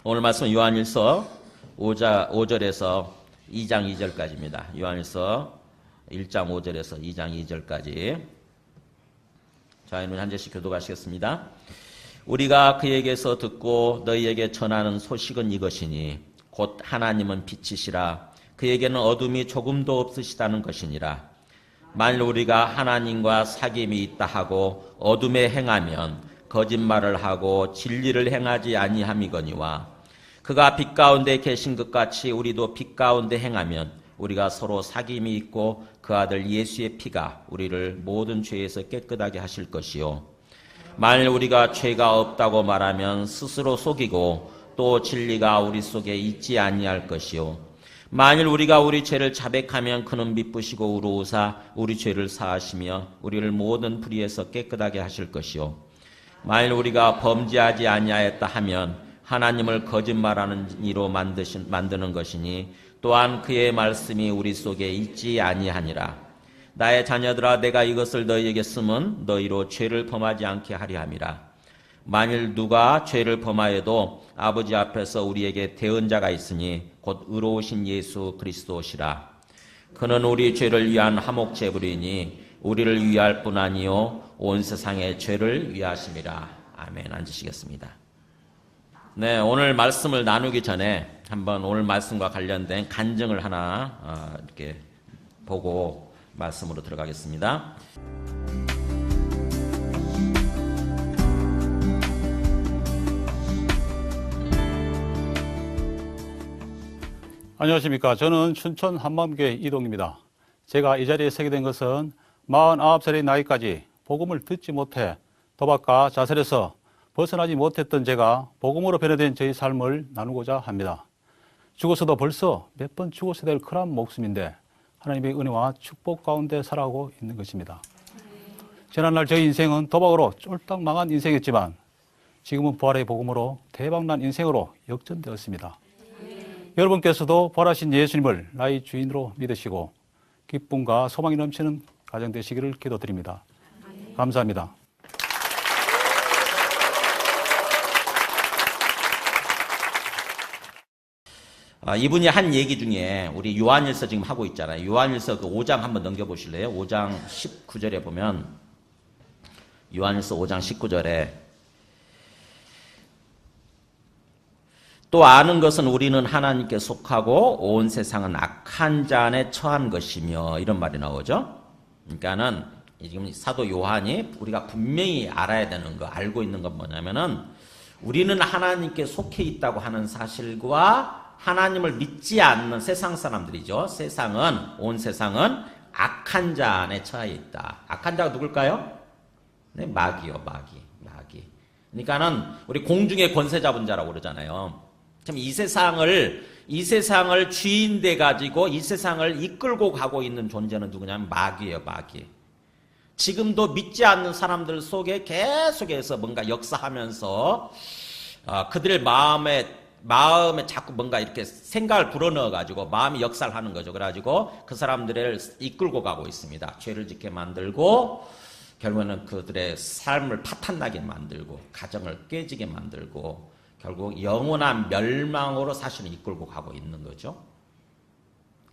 오늘 말씀은 요한일서 5절에서 2장 2절까지입니다. 요한일서 1장 5절에서 2장 2절까지. 자, 이는 한 절씩 교독하시겠습니다. 우리가 그에게서 듣고 너희에게 전하는 소식은 이것이니 곧 하나님은 빛이시라 그에게는 어둠이 조금도 없으시다는 것이니라. 만일 우리가 하나님과 사귐이 있다 하고 어둠에 행하면 거짓말을 하고 진리를 행하지 아니함이거니와 그가 빛 가운데 계신 것 같이 우리도 빛 가운데 행하면 우리가 서로 사귐이 있고 그 아들 예수의 피가 우리를 모든 죄에서 깨끗하게 하실 것이요. 만일 우리가 죄가 없다고 말하면 스스로 속이고 또 진리가 우리 속에 있지 아니할 것이요. 만일 우리가 우리 죄를 자백하면 그는 미쁘시고 의로우사 우리 죄를 사하시며 우리를 모든 불의에서 깨끗하게 하실 것이요. 만일 우리가 범죄하지 아니하였다 하면 하나님을 거짓말하는 이로 만드는 것이니 또한 그의 말씀이 우리 속에 있지 아니하니라. 나의 자녀들아 내가 이것을 너희에게 쓰면 너희로 죄를 범하지 않게 하려 함이라. 만일 누가 죄를 범하여도 아버지 앞에서 우리에게 대언자가 있으니 곧 의로우신 예수 그리스도시라. 그는 우리 죄를 위한 화목제물이니 우리를 위할 뿐 아니요 온 세상의 죄를 위하심이라. 아멘. 앉으시겠습니다. 네, 오늘 말씀을 나누기 전에 한번 오늘 말씀과 관련된 간증을 하나 이렇게 보고 말씀으로 들어가겠습니다. 안녕하십니까. 저는 춘천 한마음교회 이동입니다. 제가 이 자리에 서게 된 것은 49살의 나이까지 복음을 듣지 못해 도박과 자살에서 벗어나지 못했던 제가 복음으로 변화된 저희 삶을 나누고자 합니다. 죽어서도 벌써 몇 번 죽어서 될 큰한 목숨인데 하나님의 은혜와 축복 가운데 살아가고 있는 것입니다. 지난날 저희 인생은 도박으로 쫄딱 망한 인생이었지만 지금은 부활의 복음으로 대박난 인생으로 역전되었습니다. 여러분께서도 부활하신 예수님을 나의 주인으로 믿으시고 기쁨과 소망이 넘치는 가정 되시기를 기도드립니다. 감사합니다. 이분이 한 얘기 중에 우리 요한일서 지금 하고 있잖아요. 요한일서 그 5장 한번 넘겨보실래요? 5장 19절에 보면 요한일서 5장 19절에 또 아는 것은 우리는 하나님께 속하고 온 세상은 악한 자 안에 처한 것이며 이런 말이 나오죠. 그러니까는 지금 사도 요한이 우리가 분명히 알아야 되는 거, 알고 있는 건 뭐냐면은 우리는 하나님께 속해 있다고 하는 사실과 하나님을 믿지 않는 세상 사람들이죠. 온 세상은 악한 자 안에 처해 있다. 악한 자가 누굴까요? 네, 마귀요, 마귀. 그러니까는 우리 공중의 권세 잡은 자라고 그러잖아요. 참 이 세상을 주인 돼 가지고 이 세상을 이끌고 가고 있는 존재는 누구냐면 마귀예요, 마귀. 지금도 믿지 않는 사람들 속에 계속해서 뭔가 역사하면서 그들의 마음에 자꾸 뭔가 이렇게 생각을 불어넣어 가지고 마음이 역사를 하는 거죠. 그래가지고 그 사람들을 이끌고 가고 있습니다. 죄를 짓게 만들고 결국에는 그들의 삶을 파탄나게 만들고 가정을 깨지게 만들고 결국 영원한 멸망으로 사실은 이끌고 가고 있는 거죠.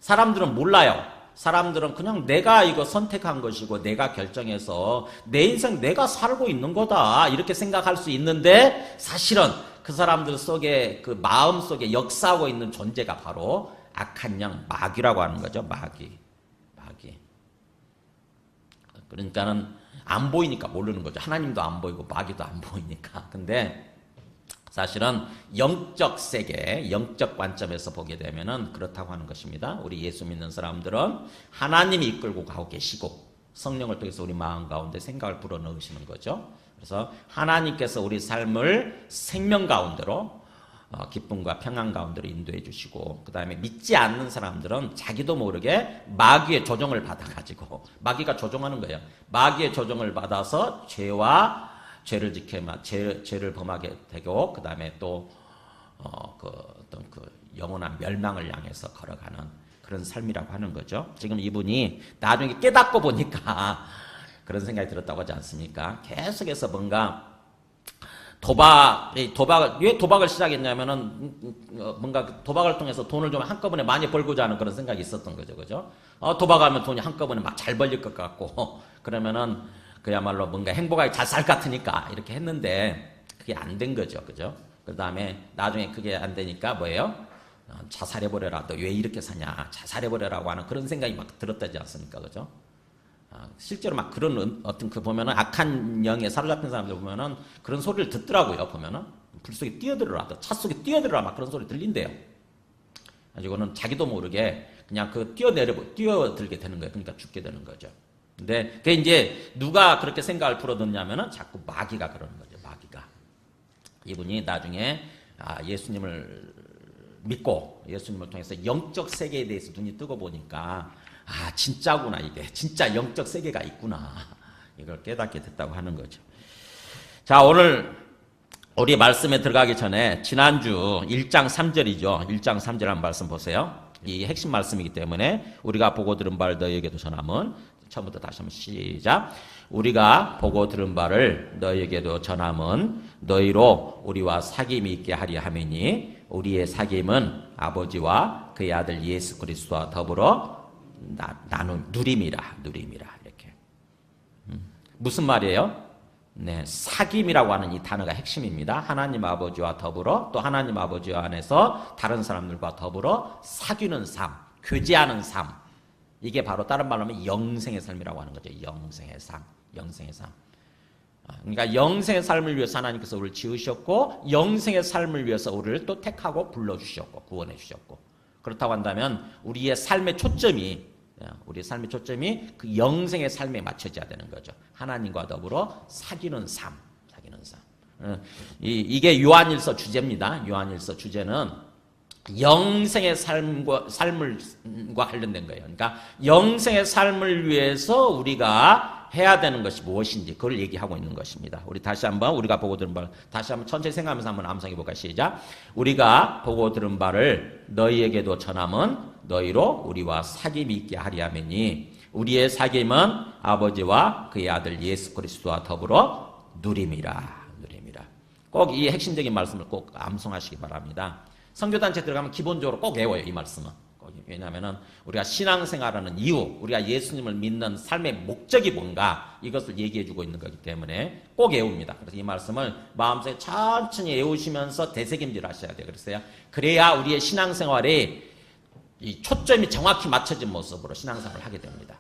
사람들은 몰라요. 사람들은 그냥 내가 이거 선택한 것이고 내가 결정해서 내 인생 내가 살고 있는 거다 이렇게 생각할 수 있는데 사실은 그 사람들 속에 그 마음 속에 역사하고 있는 존재가 바로 악한 영 마귀라고 하는 거죠. 마귀. 그러니까는 안 보이니까 모르는 거죠. 하나님도 안 보이고 마귀도 안 보이니까. 근데 사실은 영적 세계, 영적 관점에서 보게 되면은 그렇다고 하는 것입니다. 우리 예수 믿는 사람들은 하나님이 이끌고 가고 계시고 성령을 통해서 우리 마음 가운데 생각을 불어넣으시는 거죠. 그래서 하나님께서 우리 삶을 생명 가운데로 기쁨과 평안 가운데로 인도해 주시고 그 다음에 믿지 않는 사람들은 자기도 모르게 마귀의 조종을 받아가지고 마귀가 조종하는 거예요. 마귀의 조종을 받아서 죄를 범하게 되고 그 다음에 또 어떤 영원한 멸망을 향해서 걸어가는 그런 삶이라고 하는 거죠. 지금 이분이 나중에 깨닫고 보니까 그런 생각이 들었다고 하지 않습니까? 계속해서 뭔가 왜 도박을 시작했냐면은, 뭔가 도박을 통해서 돈을 좀 한꺼번에 많이 벌고자 하는 그런 생각이 있었던 거죠. 그죠? 도박하면 돈이 한꺼번에 막 잘 벌릴 것 같고, 그러면은 그야말로 뭔가 행복하게 잘 살 것 같으니까 이렇게 했는데, 그게 안 된 거죠. 그죠? 그 다음에 나중에 그게 안 되니까 뭐예요? 자살해버려라. 너 왜 이렇게 사냐? 자살해버려라고 하는 그런 생각이 막 들었다지 않습니까? 그죠? 실제로 막 그런 어떤 그 보면은 악한 영에 사로잡힌 사람들 보면은 그런 소리를 듣더라고요. 보면은 불 속에 뛰어들어라, 차 속에 뛰어들어라 막 그런 소리 들린대요. 가지고는 자기도 모르게 그냥 그 뛰어들게 되는 거예요. 그러니까 죽게 되는 거죠. 근데 그게 이제 누가 그렇게 생각을 풀어뒀냐면은 자꾸 마귀가 그러는 거죠. 마귀가 이분이 나중에 예수님을 믿고 예수님을 통해서 영적 세계에 대해서 눈이 뜨고 보니까 진짜구나, 이게 진짜 영적 세계가 있구나, 이걸 깨닫게 됐다고 하는 거죠. 자, 오늘 우리 말씀에 들어가기 전에 지난주 1장 3절이죠 1장 3절 한번 말씀 보세요. 이 핵심 말씀이기 때문에 우리가 보고 들은 바를 너희에게도 전함은, 처음부터 다시 한번 시작. 우리가 보고 들은 바를 너희에게도 전함은 너희로 우리와 사귐이 있게 하려 함이니 우리의 사귐은 아버지와 그의 아들 예수 그리스도와 더불어 누림이라 이렇게. 무슨 말이에요? 네, 사귐이라고 하는 이 단어가 핵심입니다. 하나님 아버지와 더불어, 또 하나님 아버지 안에서 다른 사람들과 더불어 사귀는 삶, 교제하는 삶. 이게 바로 다른 말로 하면 영생의 삶이라고 하는 거죠. 영생의 삶. 그러니까 영생의 삶을 위해서 하나님께서 우리를 지으셨고, 영생의 삶을 위해서 우리를 또 택하고 불러주셨고, 구원해 주셨고. 그렇다고 한다면 우리의 삶의 초점이 그 영생의 삶에 맞춰져야 되는 거죠. 하나님과 더불어 사귀는 삶. 이게 요한일서 주제입니다. 요한일서 주제는 영생의 삶과 관련된 거예요. 그러니까 영생의 삶을 위해서 우리가 해야 되는 것이 무엇인지 그걸 얘기하고 있는 것입니다. 우리 다시 한번 우리가 보고 들은 바를 다시 한번 천천히 생각하면서 한번 암송해 볼까요? 시작. 우리가 보고 들은 바를 너희에게도 전함은 너희로 우리와 사귐이 있게 하려 함이니 우리의 사귐은 아버지와 그의 아들 예수 그리스도와 더불어 누림이라. 꼭 이 핵심적인 말씀을 꼭 암송하시기 바랍니다. 선교단체 들어가면 기본적으로 꼭 외워요, 이 말씀은. 왜냐하면 우리가 신앙생활하는 이유, 우리가 예수님을 믿는 삶의 목적이 뭔가 이것을 얘기해주고 있는 거기 때문에 꼭 외웁니다. 그래서 이 말씀을 마음속에 천천히 외우시면서 되새김질 하셔야 돼요. 그래야 우리의 신앙생활에 이 초점이 정확히 맞춰진 모습으로 신앙생활을 하게 됩니다.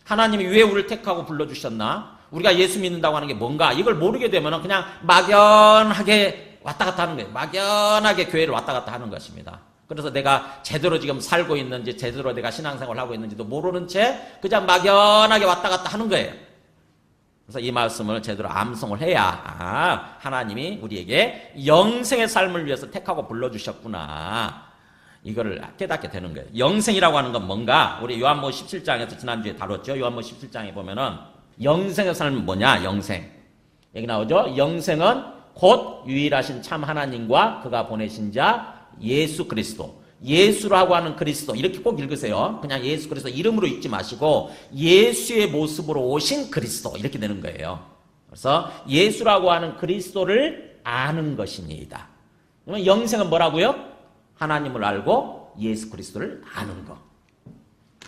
하나님이 왜 우리를 택하고 불러주셨나? 우리가 예수 믿는다고 하는 게 뭔가? 이걸 모르게 되면 그냥 막연하게 왔다 갔다 하는 거예요. 막연하게 교회를 왔다 갔다 하는 것입니다. 그래서 내가 제대로 지금 살고 있는지, 제대로 내가 신앙생활을 하고 있는지도 모르는 채 그냥 막연하게 왔다 갔다 하는 거예요. 그래서 이 말씀을 제대로 암송을 해야 하나님이 우리에게 영생의 삶을 위해서 택하고 불러주셨구나, 이거를 깨닫게 되는 거예요. 영생이라고 하는 건 뭔가? 우리 요한복음 17장에서 지난주에 다뤘죠. 요한복음 17장에 보면은 영생의 삶은 뭐냐? 영생. 여기 나오죠. 영생은 곧 유일하신 참 하나님과 그가 보내신 자 예수 그리스도. 예수라고 하는 그리스도. 이렇게 꼭 읽으세요. 그냥 예수 그리스도 이름으로 읽지 마시고 예수의 모습으로 오신 그리스도. 이렇게 되는 거예요. 그래서 예수라고 하는 그리스도를 아는 것입니다. 그러면 영생은 뭐라고요? 하나님을 알고 예수 그리스도를 아는 것.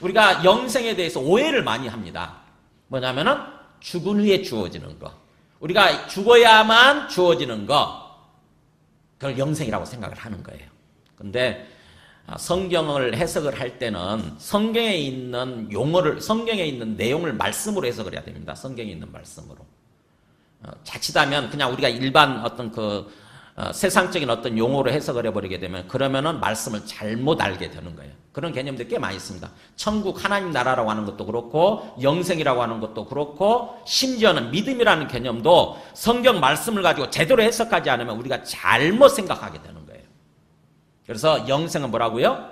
우리가 영생에 대해서 오해를 많이 합니다. 뭐냐면은 죽은 후에 주어지는 것. 우리가 죽어야만 주어지는 것. 그걸 영생이라고 생각을 하는 거예요. 근데 성경을 해석을 할 때는 성경에 있는 용어를, 성경에 있는 내용을 말씀으로 해석을 해야 됩니다. 성경에 있는 말씀으로. 자칫하면 그냥 우리가 일반 어떤 세상적인 어떤 용어로 해석을 해버리게 되면 그러면은 말씀을 잘못 알게 되는 거예요. 그런 개념들이 꽤 많이 있습니다. 천국 하나님 나라라고 하는 것도 그렇고 영생이라고 하는 것도 그렇고 심지어는 믿음이라는 개념도 성경 말씀을 가지고 제대로 해석하지 않으면 우리가 잘못 생각하게 되는 거예요. 그래서 영생은 뭐라고요?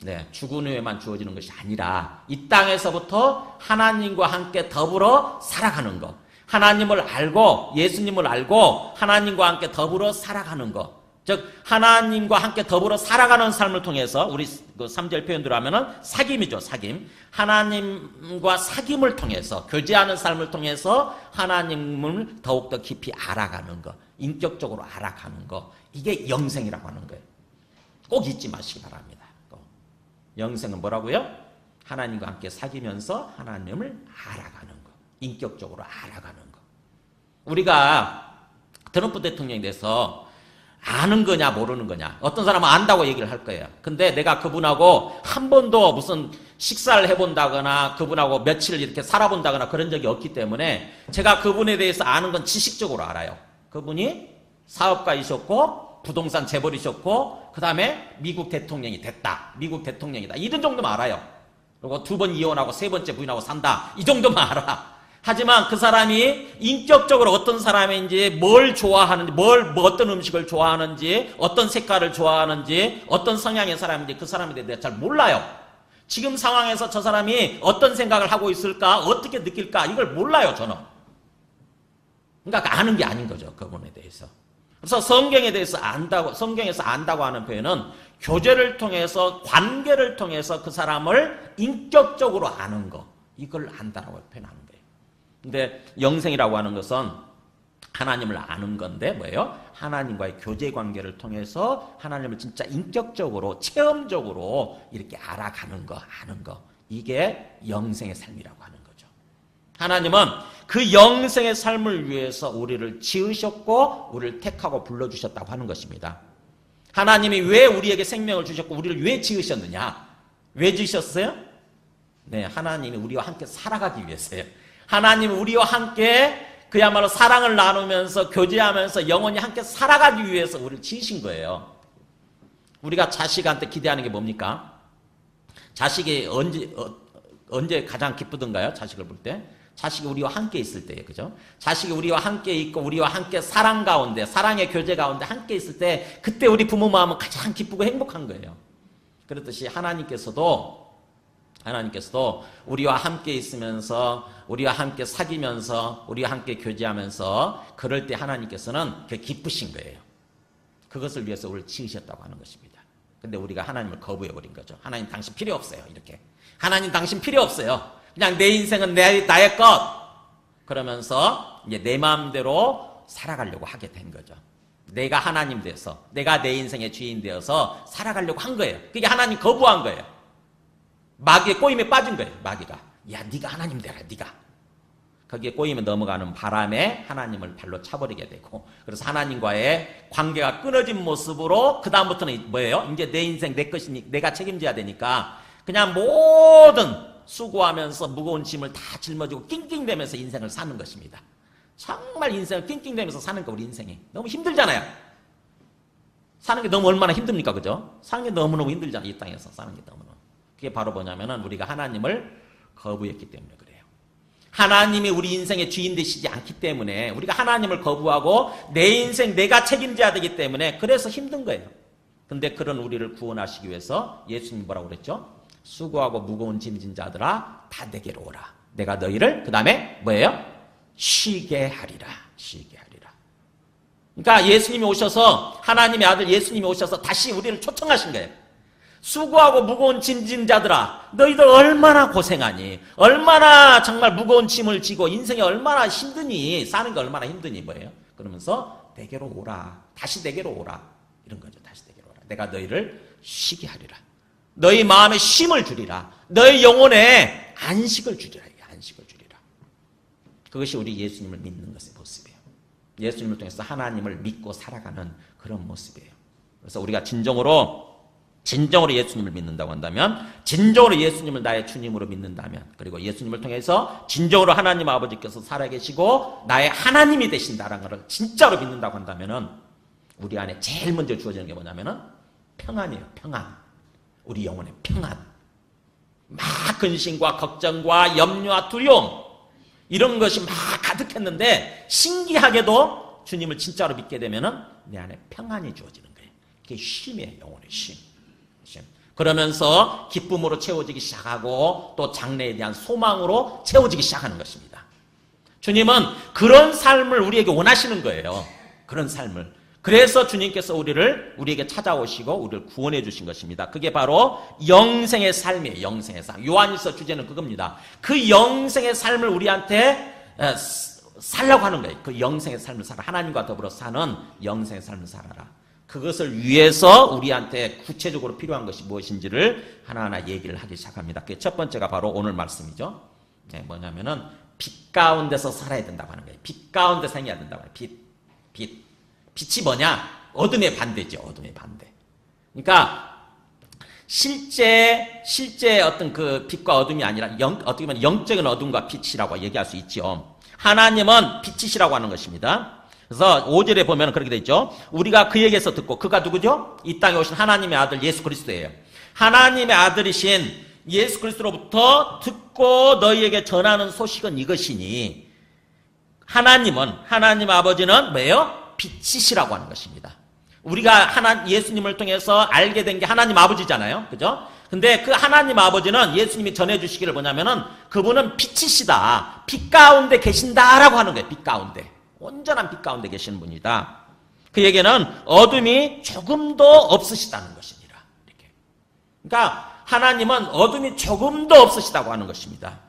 네, 죽은 후에만 주어지는 것이 아니라 이 땅에서부터 하나님과 함께 더불어 살아가는 것. 하나님을 알고 예수님을 알고 하나님과 함께 더불어 살아가는 것. 즉 하나님과 함께 더불어 살아가는 삶을 통해서 우리 그 3절 표현대로 하면은 사귐이죠. 사귐. 하나님과 사귐을 통해서 교제하는 삶을 통해서 하나님을 더욱더 깊이 알아가는 것. 인격적으로 알아가는 거. 이게 영생이라고 하는 거예요. 꼭 잊지 마시기 바랍니다. 영생은 뭐라고요? 하나님과 함께 사귀면서 하나님을 알아가는 거. 인격적으로 알아가는 거. 우리가 트럼프 대통령에 대해서 아는 거냐 모르는 거냐. 어떤 사람은 안다고 얘기를 할 거예요. 근데 내가 그분하고 한 번도 무슨 식사를 해본다거나 그분하고 며칠 이렇게 살아본다거나 그런 적이 없기 때문에 제가 그분에 대해서 아는 건 지식적으로 알아요. 그분이 사업가이셨고 부동산 재벌이셨고 그 다음에 미국 대통령이 됐다. 미국 대통령이다. 이런 정도만 알아요. 그리고 2번 이혼하고 3번째 부인하고 산다. 이 정도만 알아. 하지만 그 사람이 인격적으로 어떤 사람인지, 뭘 좋아하는지, 어떤 음식을 좋아하는지, 어떤 색깔을 좋아하는지, 어떤 성향의 사람인지 그 사람에 대해 잘 몰라요. 지금 상황에서 저 사람이 어떤 생각을 하고 있을까, 어떻게 느낄까, 이걸 몰라요, 저는. 그러니까 아는 게 아닌 거죠, 그분에 대해서. 그래서 성경에 대해서 성경에서 안다고 하는 표현은 교제를 통해서, 관계를 통해서 그 사람을 인격적으로 아는 거, 이걸 안다라고 표현하는 거예요. 근데 영생이라고 하는 것은 하나님을 아는 건데 뭐예요? 하나님과의 교제 관계를 통해서 하나님을 진짜 인격적으로, 체험적으로 이렇게 알아가는 거, 아는 거. 이게 영생의 삶이라고 하는 거죠. 하나님은 그 영생의 삶을 위해서 우리를 지으셨고 우리를 택하고 불러주셨다고 하는 것입니다. 하나님이 왜 우리에게 생명을 주셨고 우리를 왜 지으셨느냐? 왜 지으셨어요? 네, 하나님이 우리와 함께 살아가기 위해서요. 하나님이 우리와 함께 그야말로 사랑을 나누면서 교제하면서 영원히 함께 살아가기 위해서 우리를 지으신 거예요. 우리가 자식한테 기대하는 게 뭡니까? 자식이 언제 가장 기쁘던가요? 자식을 볼 때? 자식이 우리와 함께 있을 때예요. 그죠? 자식이 우리와 함께 있고 우리와 함께 사랑 가운데, 사랑의 교제 가운데 함께 있을 때 그때 우리 부모 마음은 가장 기쁘고 행복한 거예요. 그렇듯이 하나님께서도 우리와 함께 있으면서 우리와 함께 사귀면서 우리와 함께 교제하면서 그럴 때 하나님께서는 그게 기쁘신 거예요. 그것을 위해서 우리를 지으셨다고 하는 것입니다. 근데 우리가 하나님을 거부해버린 거죠. 하나님 당신 필요 없어요. 이렇게. 하나님 당신 필요 없어요. 그냥 내 인생은 나의 것. 그러면서 이제 내 마음대로 살아가려고 하게 된 거죠. 내가 하나님 돼서, 내가 내 인생의 주인 되어서 살아가려고 한 거예요. 그게 하나님 거부한 거예요. 마귀의 꼬임에 빠진 거예요. 마귀가. 야, 네가 하나님 되라. 네가. 거기에 꼬임에 넘어가는 바람에 하나님을 발로 차버리게 되고, 그래서 하나님과의 관계가 끊어진 모습으로 그 다음부터는 뭐예요? 이제 내 인생 내 것이니 내가 책임져야 되니까 그냥 모든 수고하면서 무거운 짐을 다 짊어지고 낑낑대면서 인생을 사는 것입니다. 정말 인생을 낑낑대면서 사는 거, 우리 인생이 너무 힘들잖아요. 사는 게 너무 얼마나 힘듭니까? 그죠? 사는 게 너무너무 힘들잖아요. 이 땅에서 사는 게 너무너무. 그게 바로 뭐냐면은 우리가 하나님을 거부했기 때문에 그래요. 하나님이 우리 인생의 주인 되시지 않기 때문에, 우리가 하나님을 거부하고 내 인생 내가 책임져야 되기 때문에 그래서 힘든 거예요. 근데 그런 우리를 구원하시기 위해서 예수님이 뭐라고 그랬죠? 수고하고 무거운 짐진 자들아 다 내게로 오라. 내가 너희를 그 다음에 뭐예요? 쉬게 하리라. 쉬게 하리라. 그러니까 예수님이 오셔서, 하나님의 아들 예수님이 오셔서 다시 우리를 초청하신 거예요. 수고하고 무거운 짐진 자들아, 너희들 얼마나 고생하니? 얼마나 정말 무거운 짐을 지고 인생이 얼마나 힘드니? 사는 게 얼마나 힘드니? 뭐예요? 그러면서 내게로 오라. 다시 내게로 오라. 이런 거죠. 다시 내게로 오라. 내가 너희를 쉬게 하리라. 너희 마음에 쉼을 주리라. 너희 영혼에 안식을 주리라. 안식을 주리라. 그것이 우리 예수님을 믿는 것의 모습이에요. 예수님을 통해서 하나님을 믿고 살아가는 그런 모습이에요. 그래서 우리가 진정으로 예수님을 믿는다고 한다면, 진정으로 예수님을 나의 주님으로 믿는다면, 그리고 예수님을 통해서 진정으로 하나님 아버지께서 살아계시고 나의 하나님이 되신다는 것을 진짜로 믿는다고 한다면은 우리 안에 제일 먼저 주어지는 게 뭐냐면은 평안이에요. 평안. 우리 영혼의 평안. 막 근심과 걱정과 염려와 두려움, 이런 것이 막 가득했는데 신기하게도 주님을 진짜로 믿게 되면은 내 안에 평안이 주어지는 거예요. 그게 쉼이에요. 영혼의 쉼. 그러면서 기쁨으로 채워지기 시작하고 또 장래에 대한 소망으로 채워지기 시작하는 것입니다. 주님은 그런 삶을 우리에게 원하시는 거예요. 그런 삶을. 그래서 주님께서 우리에게 찾아오시고 우리를 구원해 주신 것입니다. 그게 바로 영생의 삶이에요. 영생의 삶. 요한일서 주제는 그겁니다. 그 영생의 삶을 우리한테 살라고 하는 거예요. 그 영생의 삶을 살아. 하나님과 더불어 사는 영생의 삶을 살아라. 그것을 위해서 우리한테 구체적으로 필요한 것이 무엇인지를 하나하나 얘기를 하기 시작합니다. 그게 첫 번째가 바로 오늘 말씀이죠. 네, 뭐냐면은 빛 가운데서 살아야 된다고 하는 거예요. 빛 가운데 생겨야 된다고 해요. 빛이 뭐냐? 어둠의 반대죠. 어둠의 반대. 그러니까 실제 어떤 그 빛과 어둠이 아니라 어떻게 보면 영적인 어둠과 빛이라고 얘기할 수 있죠. 하나님은 빛이시라고 하는 것입니다. 그래서 5절에 보면 그렇게 되어 있죠. 우리가 그에게서 듣고, 그가 누구죠? 이 땅에 오신 하나님의 아들 예수 그리스도예요. 하나님의 아들이신 예수 그리스도로부터 듣고 너희에게 전하는 소식은 이것이니, 하나님 아버지는 뭐예요? 빛이시라고 하는 것입니다. 우리가 예수님을 통해서 알게 된 게 하나님 아버지잖아요. 그죠? 근데 그 하나님 아버지는 예수님이 전해주시기를 뭐냐면은 그분은 빛이시다. 빛 가운데 계신다라고 하는 거예요. 빛 가운데. 온전한 빛 가운데 계시는 분이다. 그에게는 어둠이 조금도 없으시다는 것입니다. 이렇게. 그러니까 하나님은 어둠이 조금도 없으시다고 하는 것입니다.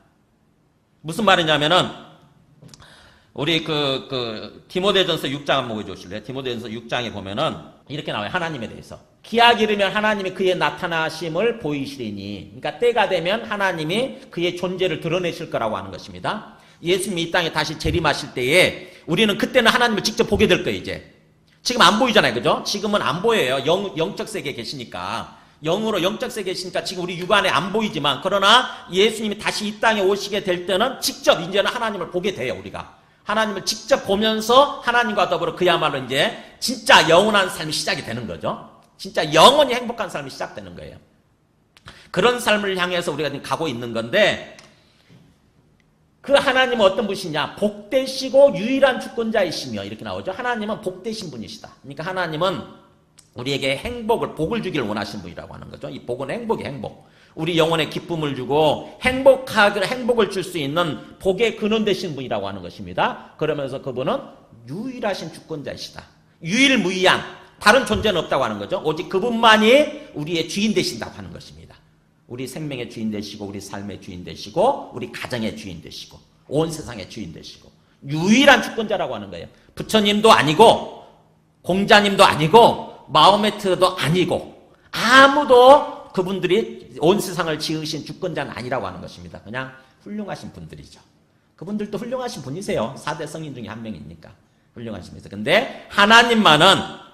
무슨 말이냐면은 우리 디모데전서 6장 한번 보여주실래요? 디모데전서 6장에 보면은 이렇게 나와요. 하나님에 대해서. 기약 이르면 하나님이 그의 나타나심을 보이시리니. 그러니까 때가 되면 하나님이 그의 존재를 드러내실 거라고 하는 것입니다. 예수님이 이 땅에 다시 재림하실 때에 우리는 그때는 하나님을 직접 보게 될 거예요, 이제. 지금 안 보이잖아요, 그죠? 지금은 안 보여요. 영적 세계에 계시니까. 영으로 영적 세계에 계시니까 지금 우리 육안에 안 보이지만, 그러나 예수님이 다시 이 땅에 오시게 될 때는 직접 이제는 하나님을 보게 돼요, 우리가. 하나님을 직접 보면서 하나님과 더불어 그야말로 이제 진짜 영원한 삶이 시작이 되는 거죠. 진짜 영원히 행복한 삶이 시작되는 거예요. 그런 삶을 향해서 우리가 지금 가고 있는 건데, 그 하나님은 어떤 분이시냐? 복되시고 유일한 주권자이시며, 이렇게 나오죠. 하나님은 복되신 분이시다. 그러니까 하나님은 우리에게 복을 주기를 원하신 분이라고 하는 거죠. 이 복은 행복이 행복. 우리 영혼에 기쁨을 주고 행복을 줄 수 있는 복의 근원 되신 분이라고 하는 것입니다. 그러면서 그분은 유일하신 주권자이시다. 유일무이한 다른 존재는 없다고 하는 거죠. 오직 그분만이 우리의 주인 되신다고 하는 것입니다. 우리 생명의 주인 되시고, 우리 삶의 주인 되시고, 우리 가정의 주인 되시고, 온 세상의 주인 되시고, 유일한 주권자라고 하는 거예요. 부처님도 아니고, 공자님도 아니고, 마호메트도 아니고, 아무도 그분들이 온 세상을 지으신 주권자는 아니라고 하는 것입니다. 그냥 훌륭하신 분들이죠. 그분들도 훌륭하신 분이세요. 4대 성인 중에 한 명이니까. 훌륭하신 분이세요. 근데 하나님만은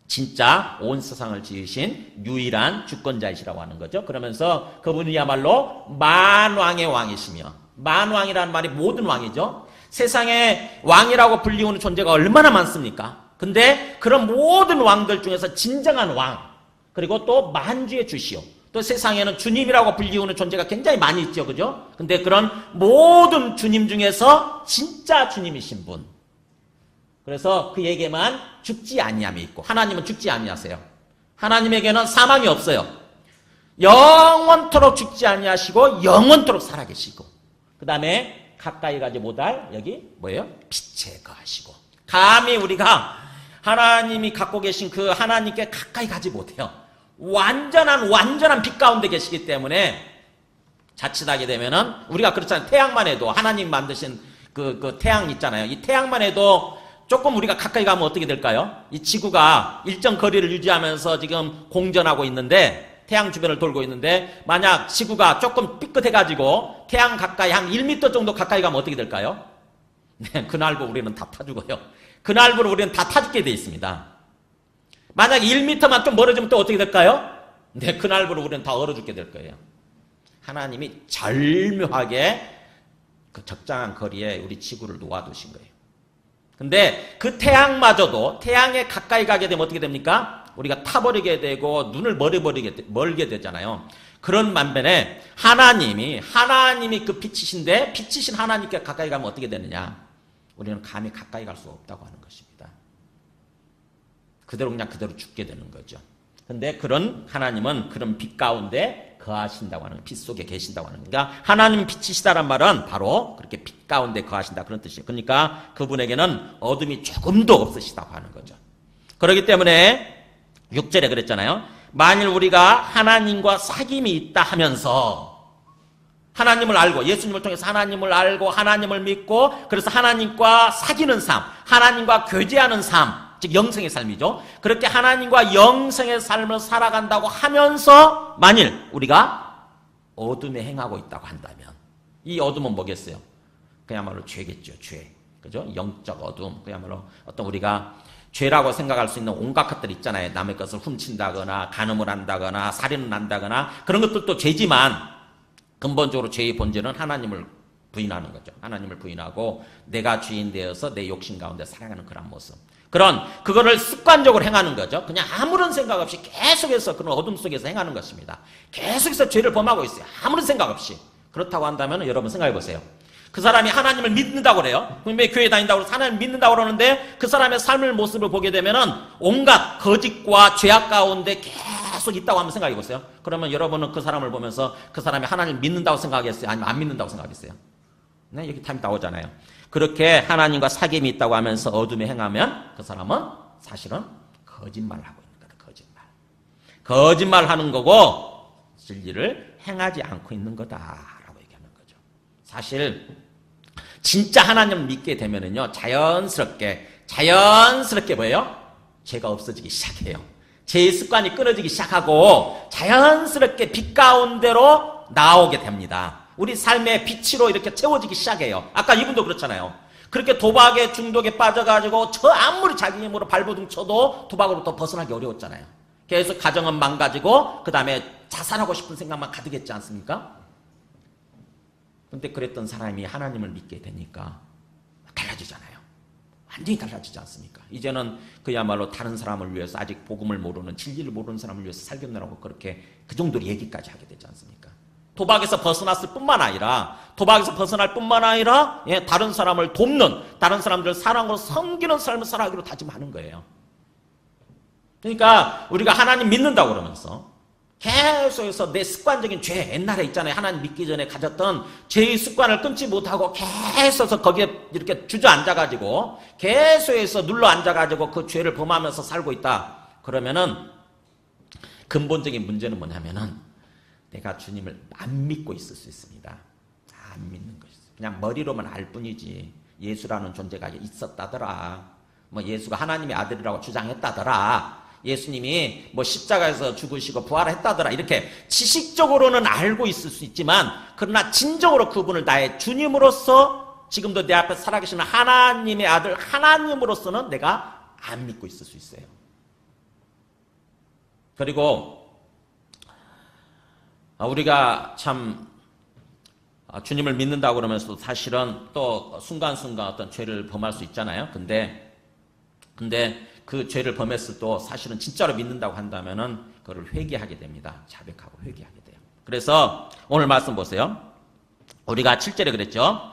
진짜 온 세상을 지으신 유일한 주권자이시라고 하는 거죠. 그러면서 그분이야말로 만왕의 왕이시며, 만왕이라는 말이 모든 왕이죠. 세상에 왕이라고 불리우는 존재가 얼마나 많습니까? 근데 그런 모든 왕들 중에서 진정한 왕, 그리고 또 만주의 주시오. 또 세상에는 주님이라고 불리우는 존재가 굉장히 많이 있죠. 그죠? 근데 그런 모든 주님 중에서 진짜 주님이신 분. 그래서 그에게만 죽지 아니함이 있고, 하나님은 죽지 아니하세요. 하나님에게는 사망이 없어요. 영원토록 죽지 아니하시고 영원토록 살아계시고, 그 다음에 가까이 가지 못할 여기 뭐예요? 빛에 거하시고. 감히 우리가 하나님이 갖고 계신 그 하나님께 가까이 가지 못해요. 완전한 빛 가운데 계시기 때문에 자칫하게 되면은, 우리가 그렇잖아요. 태양만 해도 하나님 만드신 그 태양 있잖아요. 이 태양만 해도 조금 우리가 가까이 가면 어떻게 될까요? 이 지구가 일정 거리를 유지하면서 지금 공전하고 있는데, 태양 주변을 돌고 있는데, 만약 지구가 조금 삐끗해가지고 태양 가까이 한 1m 정도 가까이 가면 어떻게 될까요? 네, 그날부로 우리는 다 타 죽어요. 그날부로 우리는 다 타 죽게 되어 있습니다. 만약 1m만 좀 멀어지면 또 어떻게 될까요? 네, 그날부로 우리는 다 얼어 죽게 될 거예요. 하나님이 절묘하게 그 적당한 거리에 우리 지구를 놓아두신 거예요. 근데 그 태양마저도, 태양에 가까이 가게 되면 어떻게 됩니까? 우리가 타버리게 되고 눈을 멀게 되잖아요. 그런 반면에 하나님이 그 빛이신데, 빛이신 하나님께 가까이 가면 어떻게 되느냐? 우리는 감히 가까이 갈 수 없다고 하는 것입니다. 그냥 그대로 죽게 되는 거죠. 근데 그런 하나님은 그런 빛 가운데 거하신다고 하는, 빛 속에 계신다고 하는. 그러니까 하나님 빛이시다란 말은 바로 그렇게 빛 가운데 거하신다, 그런 뜻이에요. 그러니까 그분에게는 어둠이 조금도 없으시다고 하는 거죠. 그렇기 때문에 6절에 그랬잖아요. 만일 우리가 하나님과 사귐이 있다 하면서, 하나님을 알고 예수님을 통해서 하나님을 알고 하나님을 믿고 그래서 하나님과 사귀는 삶, 하나님과 교제하는 삶, 즉 영생의 삶이죠. 그렇게 하나님과 영생의 삶을 살아간다고 하면서 만일 우리가 어둠에 행하고 있다고 한다면 이 어둠은 뭐겠어요? 그야말로 죄겠죠. 죄. 그죠? 영적 어둠. 그야말로 어떤 우리가 죄라고 생각할 수 있는 온갖 것들 있잖아요. 남의 것을 훔친다거나 간음을 한다거나 살인을 한다거나 그런 것들도 죄지만 근본적으로 죄의 본질은 하나님을 부인하는 거죠. 하나님을 부인하고 내가 주인 되어서 내 욕심 가운데 살아가는 그런 모습. 그거를 습관적으로 행하는 거죠. 그냥 아무런 생각 없이 계속해서 그런 어둠 속에서 행하는 것입니다. 계속해서 죄를 범하고 있어요. 아무런 생각 없이. 그렇다고 한다면 여러분 생각해 보세요. 그 사람이 하나님을 믿는다고 그래요. 분명히 교회 다닌다고 해서 하나님을 믿는다고 그러는데 그 사람의 삶의 모습을 보게 되면은 온갖 거짓과 죄악 가운데 계속 있다고 한번 생각해 보세요. 그러면 여러분은 그 사람을 보면서 그 사람이 하나님을 믿는다고 생각하겠어요? 아니면 안 믿는다고 생각하겠어요? 네, 여기 답이 나오잖아요. 그렇게 하나님과 사귐이 있다고 하면서 어둠에 행하면 그 사람은 사실은 거짓말을 하고 있는 거다. 거짓말. 거짓말하는 거고 진리를 행하지 않고 있는 거다라고 얘기하는 거죠. 사실 진짜 하나님을 믿게 되면은요 자연스럽게 뭐예요? 죄가 없어지기 시작해요. 죄의 습관이 끊어지기 시작하고 자연스럽게 빛 가운데로 나오게 됩니다. 우리 삶의 빛으로 이렇게 채워지기 시작해요. 아까 이분도 그렇잖아요. 그렇게 도박에 중독에 빠져가지고 저 아무리 자기 힘으로 발버둥 쳐도 도박으로부터 벗어나기 어려웠잖아요. 계속 가정은 망가지고 그 다음에 자살하고 싶은 생각만 가득했지 않습니까? 근데 그랬던 사람이 하나님을 믿게 되니까 달라지잖아요. 완전히 달라지지 않습니까? 이제는 그야말로 다른 사람을 위해서 아직 복음을 모르는 진리를 모르는 사람을 위해서 살겠느라고 그렇게 그 정도로 얘기까지 하게 되지 않습니까? 도박에서 벗어났을 뿐만 아니라 다른 사람을 돕는 다른 사람들을 사랑으로 섬기는 삶을 살아가기로 다짐하는 거예요. 그러니까 우리가 하나님 믿는다고 그러면서 계속해서 내 습관적인 죄 옛날에 있잖아요. 하나님 믿기 전에 가졌던 죄의 습관을 끊지 못하고 계속해서 거기에 이렇게 주저앉아가지고 계속해서 눌러앉아가지고 그 죄를 범하면서 살고 있다. 그러면은 근본적인 문제는 뭐냐면은 내가 주님을 안 믿고 있을 수 있습니다. 안 믿는 것이죠. 그냥 머리로만 알 뿐이지 예수라는 존재가 있었다더라. 뭐 예수가 하나님의 아들이라고 주장했다더라. 예수님이 뭐 십자가에서 죽으시고 부활했다더라. 이렇게 지식적으로는 알고 있을 수 있지만 그러나 진정으로 그분을 나의 주님으로서 지금도 내 앞에 살아계시는 하나님의 아들 하나님으로서는 내가 안 믿고 있을 수 있어요. 그리고 우리가 참 주님을 믿는다고 그러면서도 사실은 또 순간순간 어떤 죄를 범할 수 있잖아요. 근데 그 죄를 범했을 또 사실은 진짜로 믿는다고 한다면은 그걸 회개하게 됩니다. 자백하고 회개하게 돼요. 그래서 오늘 말씀 보세요. 우리가 7절에 그랬죠.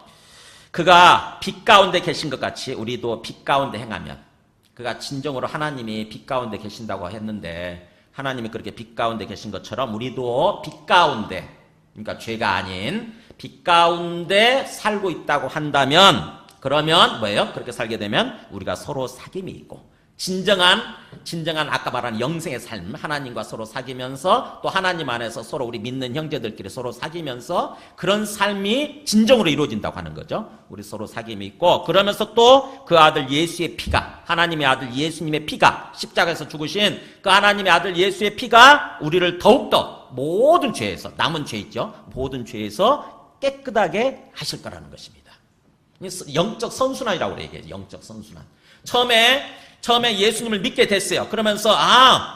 그가 빛 가운데 계신 것 같이 우리도 빛 가운데 행하면 그가 진정으로 하나님이 빛 가운데 계신다고 했는데 하나님이 그렇게 빛 가운데 계신 것처럼 우리도 빛 가운데, 그러니까 죄가 아닌 빛 가운데 살고 있다고 한다면 그러면 뭐예요? 그렇게 살게 되면 우리가 서로 사귐이 있고 진정한 아까 말한 영생의 삶, 하나님과 서로 사귀면서 또 하나님 안에서 서로 우리 믿는 형제들끼리 서로 사귀면서 그런 삶이 진정으로 이루어진다고 하는 거죠. 우리 서로 사귐이 있고 그러면서 또 그 아들 예수의 피가, 하나님의 아들 예수님의 피가, 십자가에서 죽으신 그 하나님의 아들 예수의 피가 우리를 더욱더 모든 죄에서, 남은 죄 있죠. 모든 죄에서 깨끗하게 하실 거라는 것입니다. 영적 선순환이라고 얘기해요. 영적 선순환. 처음에 예수님을 믿게 됐어요. 그러면서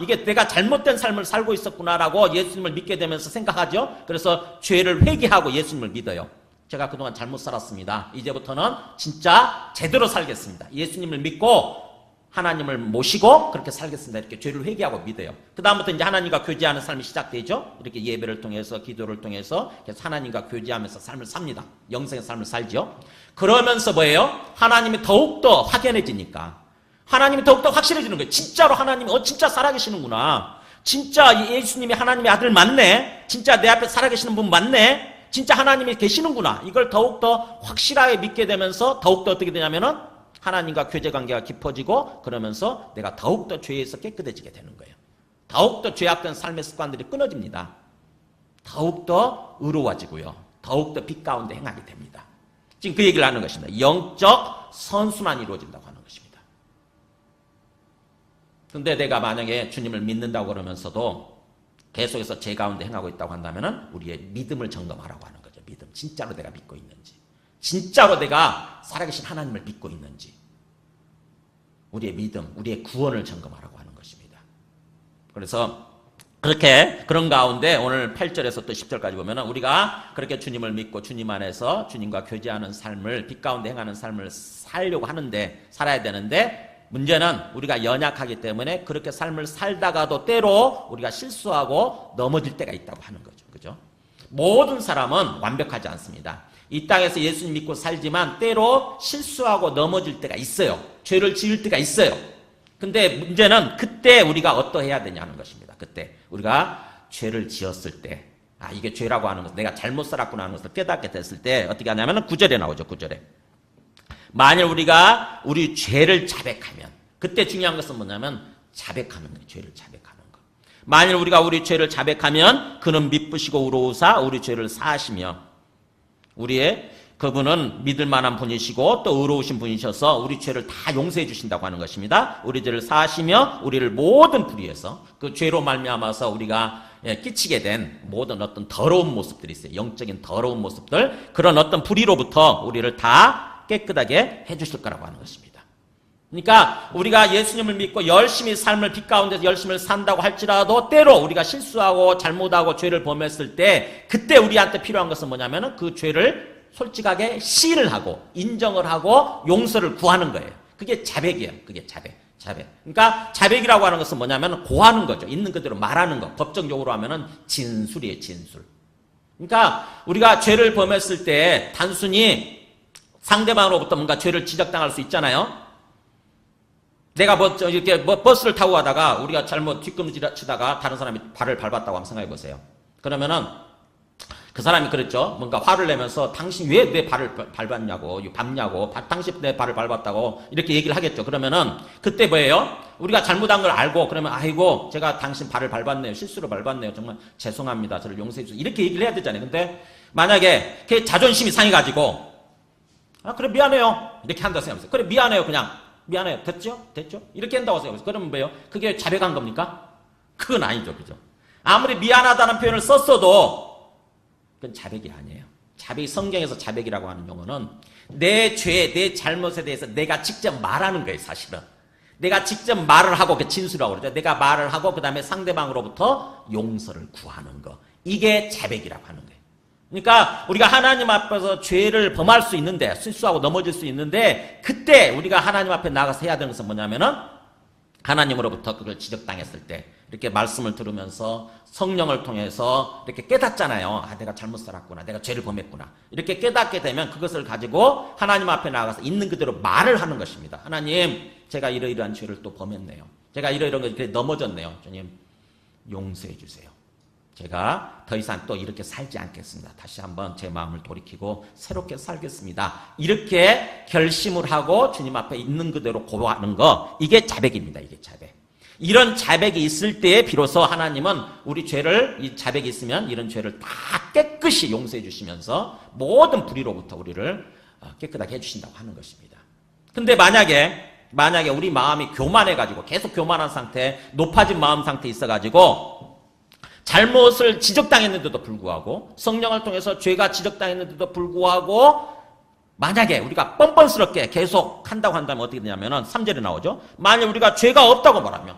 이게 내가 잘못된 삶을 살고 있었구나라고 예수님을 믿게 되면서 생각하죠. 그래서 죄를 회개하고 예수님을 믿어요. 제가 그동안 잘못 살았습니다. 이제부터는 진짜 제대로 살겠습니다. 예수님을 믿고 하나님을 모시고 그렇게 살겠습니다. 이렇게 죄를 회개하고 믿어요. 그 다음부터 이제 하나님과 교제하는 삶이 시작되죠. 이렇게 예배를 통해서 기도를 통해서 계속 하나님과 교제하면서 삶을 삽니다. 영생의 삶을 살죠. 그러면서 뭐예요? 하나님이 더욱더 확연해지니까 하나님이 더욱더 확실해지는 거예요. 진짜로 하나님이 진짜 살아계시는구나. 진짜 예수님이 하나님의 아들 맞네. 진짜 내 앞에 살아계시는 분 맞네. 진짜 하나님이 계시는구나. 이걸 더욱더 확실하게 믿게 되면서 더욱더 어떻게 되냐면은 하나님과 교제관계가 깊어지고 그러면서 내가 더욱더 죄에서 깨끗해지게 되는 거예요. 더욱더 죄악된 삶의 습관들이 끊어집니다. 더욱더 의로워지고요. 더욱더 빛 가운데 행하게 됩니다. 지금 그 얘기를 하는 것입니다. 영적 선순환이 이루어진다고 하는 것입니다. 근데 내가 만약에 주님을 믿는다고 그러면서도 계속해서 제 가운데 행하고 있다고 한다면 우리의 믿음을 점검하라고 하는 거죠. 믿음. 진짜로 내가 믿고 있는지. 진짜로 내가 살아계신 하나님을 믿고 있는지. 우리의 믿음, 우리의 구원을 점검하라고 하는 것입니다. 그래서 그런 가운데 오늘 8절에서 또 10절까지 보면 우리가 그렇게 주님을 믿고 주님 안에서 주님과 교제하는 삶을, 빛 가운데 행하는 삶을 살려고 하는데, 살아야 되는데, 문제는 우리가 연약하기 때문에 그렇게 삶을 살다가도 때로 우리가 실수하고 넘어질 때가 있다고 하는 거죠. 그죠? 모든 사람은 완벽하지 않습니다. 이 땅에서 예수님 믿고 살지만 때로 실수하고 넘어질 때가 있어요. 죄를 지을 때가 있어요. 근데 문제는 그때 우리가 어떠해야 되냐는 것입니다. 그때 우리가 죄를 지었을 때, 이게 죄라고 하는 것, 내가 잘못 살았구나 하는 것을 깨닫게 됐을 때 어떻게 하냐면 9절에 나오죠. 9절에. 만일 우리가 우리 죄를 자백하면, 그때 중요한 것은 뭐냐면 자백하는 거예요. 죄를 자백하는 거. 만일 우리가 우리 죄를 자백하면 그는 미쁘시고 의로우사 우리 죄를 사하시며, 그분은 믿을 만한 분이시고 또 의로우신 분이셔서 우리 죄를 다 용서해 주신다고 하는 것입니다. 우리 죄를 사하시며 우리를 모든 불의에서, 그 죄로 말미암아서 우리가 끼치게 된 모든 어떤 더러운 모습들이 있어요. 영적인 더러운 모습들, 그런 어떤 불의로부터 우리를 다 깨끗하게 해주실 거라고 하는 것입니다. 그러니까 우리가 예수님을 믿고 열심히 삶을 빛 가운데서 열심히 산다고 할지라도 때로 우리가 실수하고 잘못하고 죄를 범했을 때, 그때 우리한테 필요한 것은 뭐냐면 그 죄를 솔직하게 시인을 하고 인정을 하고 용서를 구하는 거예요. 그게 자백이에요. 그게 자백. 그러니까 자백이라고 하는 것은 뭐냐면 고하는 거죠. 있는 그대로 말하는 거. 법정적으로 하면은 진술이에요. 진술. 그러니까 우리가 죄를 범했을 때 단순히 상대방으로부터 뭔가 죄를 지적당할 수 있잖아요. 내가 이렇게 버스를 타고 가다가 우리가 잘못 뒷걸음질치다가 다른 사람이 발을 밟았다고 한번 생각해 보세요. 그러면은 그 사람이 그랬죠. 뭔가 화를 내면서 당신 왜 내 발을 밟았냐고, 당신 내 발을 밟았다고 이렇게 얘기를 하겠죠. 그러면은 그때 뭐예요? 우리가 잘못한 걸 알고 그러면 아이고 제가 당신 발을 밟았네요. 실수로 밟았네요. 정말 죄송합니다. 저를 용서해 주세요. 이렇게 얘기를 해야 되잖아요. 근데 만약에 걔 자존심이 상해가지고 그래 미안해요. 이렇게 한다 생각해보세요. 그래 미안해요. 그냥 미안해요. 됐죠? 이렇게 한다고 생각해보세요. 그러면 뭐예요? 그게 자백한 겁니까? 그건 아니죠. 그죠? 아무리 미안하다는 표현을 썼어도 그건 자백이 아니에요. 성경에서 자백이라고 하는 용어는 내 죄, 내 잘못에 대해서 내가 직접 말하는 거예요. 사실은 내가 직접 말을 하고, 그 진술이라고 그러죠. 내가 말을 하고 그 다음에 상대방으로부터 용서를 구하는 거, 이게 자백이라고 하는 거예요. 그러니까 우리가 하나님 앞에서 죄를 범할 수 있는데, 실수하고 넘어질 수 있는데, 그때 우리가 하나님 앞에 나가서 해야 되는 것은 뭐냐면은 하나님으로부터 그걸 지적당했을 때 이렇게 말씀을 들으면서 성령을 통해서 이렇게 깨닫잖아요. 내가 잘못 살았구나. 내가 죄를 범했구나. 이렇게 깨닫게 되면 그것을 가지고 하나님 앞에 나가서 있는 그대로 말을 하는 것입니다. 하나님, 제가 이러이러한 죄를 또 범했네요. 제가 이러이러한 거 넘어졌네요. 주님, 용서해 주세요. 제가 더 이상 또 이렇게 살지 않겠습니다. 다시 한번 제 마음을 돌이키고 새롭게 살겠습니다. 이렇게 결심을 하고 주님 앞에 있는 그대로 고백하는 거, 이게 자백입니다. 이게 자백. 이런 자백이 있을 때에 비로소 하나님은 우리 죄를, 이 자백이 있으면 이런 죄를 다 깨끗이 용서해 주시면서 모든 불의로부터 우리를 깨끗하게 해주신다고 하는 것입니다. 근데 만약에 우리 마음이 교만해가지고 계속 교만한 상태, 높아진 마음 상태에 있어가지고 잘못을 지적당했는데도 불구하고, 성령을 통해서 죄가 지적당했는데도 불구하고 만약에 우리가 뻔뻔스럽게 계속 한다고 한다면 어떻게 되냐면은 3절에 나오죠. 만약 우리가 죄가 없다고 말하면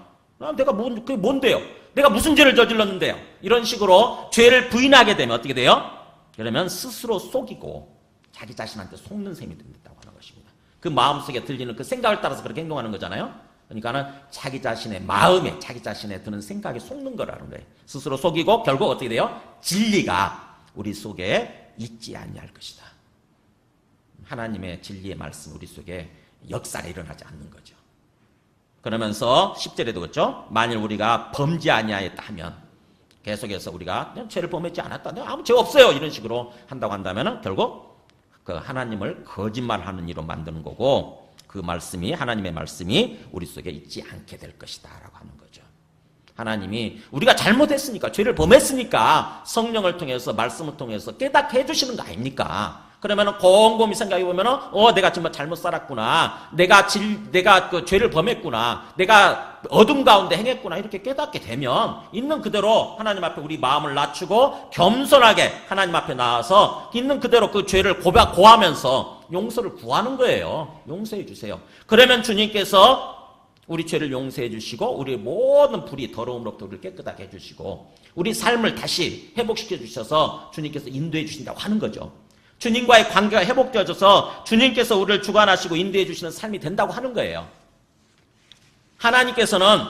내가 그게 뭔데요? 내가 무슨 죄를 저질렀는데요? 이런 식으로 죄를 부인하게 되면 어떻게 돼요? 그러면 스스로 속이고 자기 자신한테 속는 셈이 된다고 하는 것입니다. 그 마음속에 들리는 그 생각을 따라서 그렇게 행동하는 거잖아요. 그러니까는 자기 자신의 마음에, 자기 자신에 드는 생각에 속는 거라는 거예요. 스스로 속이고 결국 어떻게 돼요? 진리가 우리 속에 있지 아니할 것이다. 하나님의 진리의 말씀 우리 속에 역사가 일어나지 않는 거죠. 그러면서 10절에도 그렇죠. 만일 우리가 범죄 아니하였다 하면, 계속해서 우리가 죄를 범했지 않았다, 내가 아무 죄 없어요, 이런 식으로 한다고 한다면 결국 그 하나님을 거짓말하는 이로 만드는 거고, 그 말씀이, 하나님의 말씀이 우리 속에 있지 않게 될 것이다 라고 하는 거죠. 하나님이 우리가 잘못했으니까, 죄를 범했으니까 성령을 통해서, 말씀을 통해서 깨닫게 해주시는 거 아닙니까? 그러면은 곰곰이 생각해 보면은 내가 정말 잘못 살았구나, 내가 그 죄를 범했구나, 내가 어둠 가운데 행했구나, 이렇게 깨닫게 되면 있는 그대로 하나님 앞에 우리 마음을 낮추고 겸손하게 하나님 앞에 나와서 있는 그대로 그 죄를 고하면서 용서를 구하는 거예요. 용서해 주세요. 그러면 주님께서 우리 죄를 용서해 주시고 우리의 모든 불이 더러움으로부터 우리를 깨끗하게 해 주시고 우리 삶을 다시 회복시켜 주셔서 주님께서 인도해 주신다고 하는 거죠. 주님과의 관계가 회복되어져서 주님께서 우리를 주관하시고 인도해 주시는 삶이 된다고 하는 거예요. 하나님께서는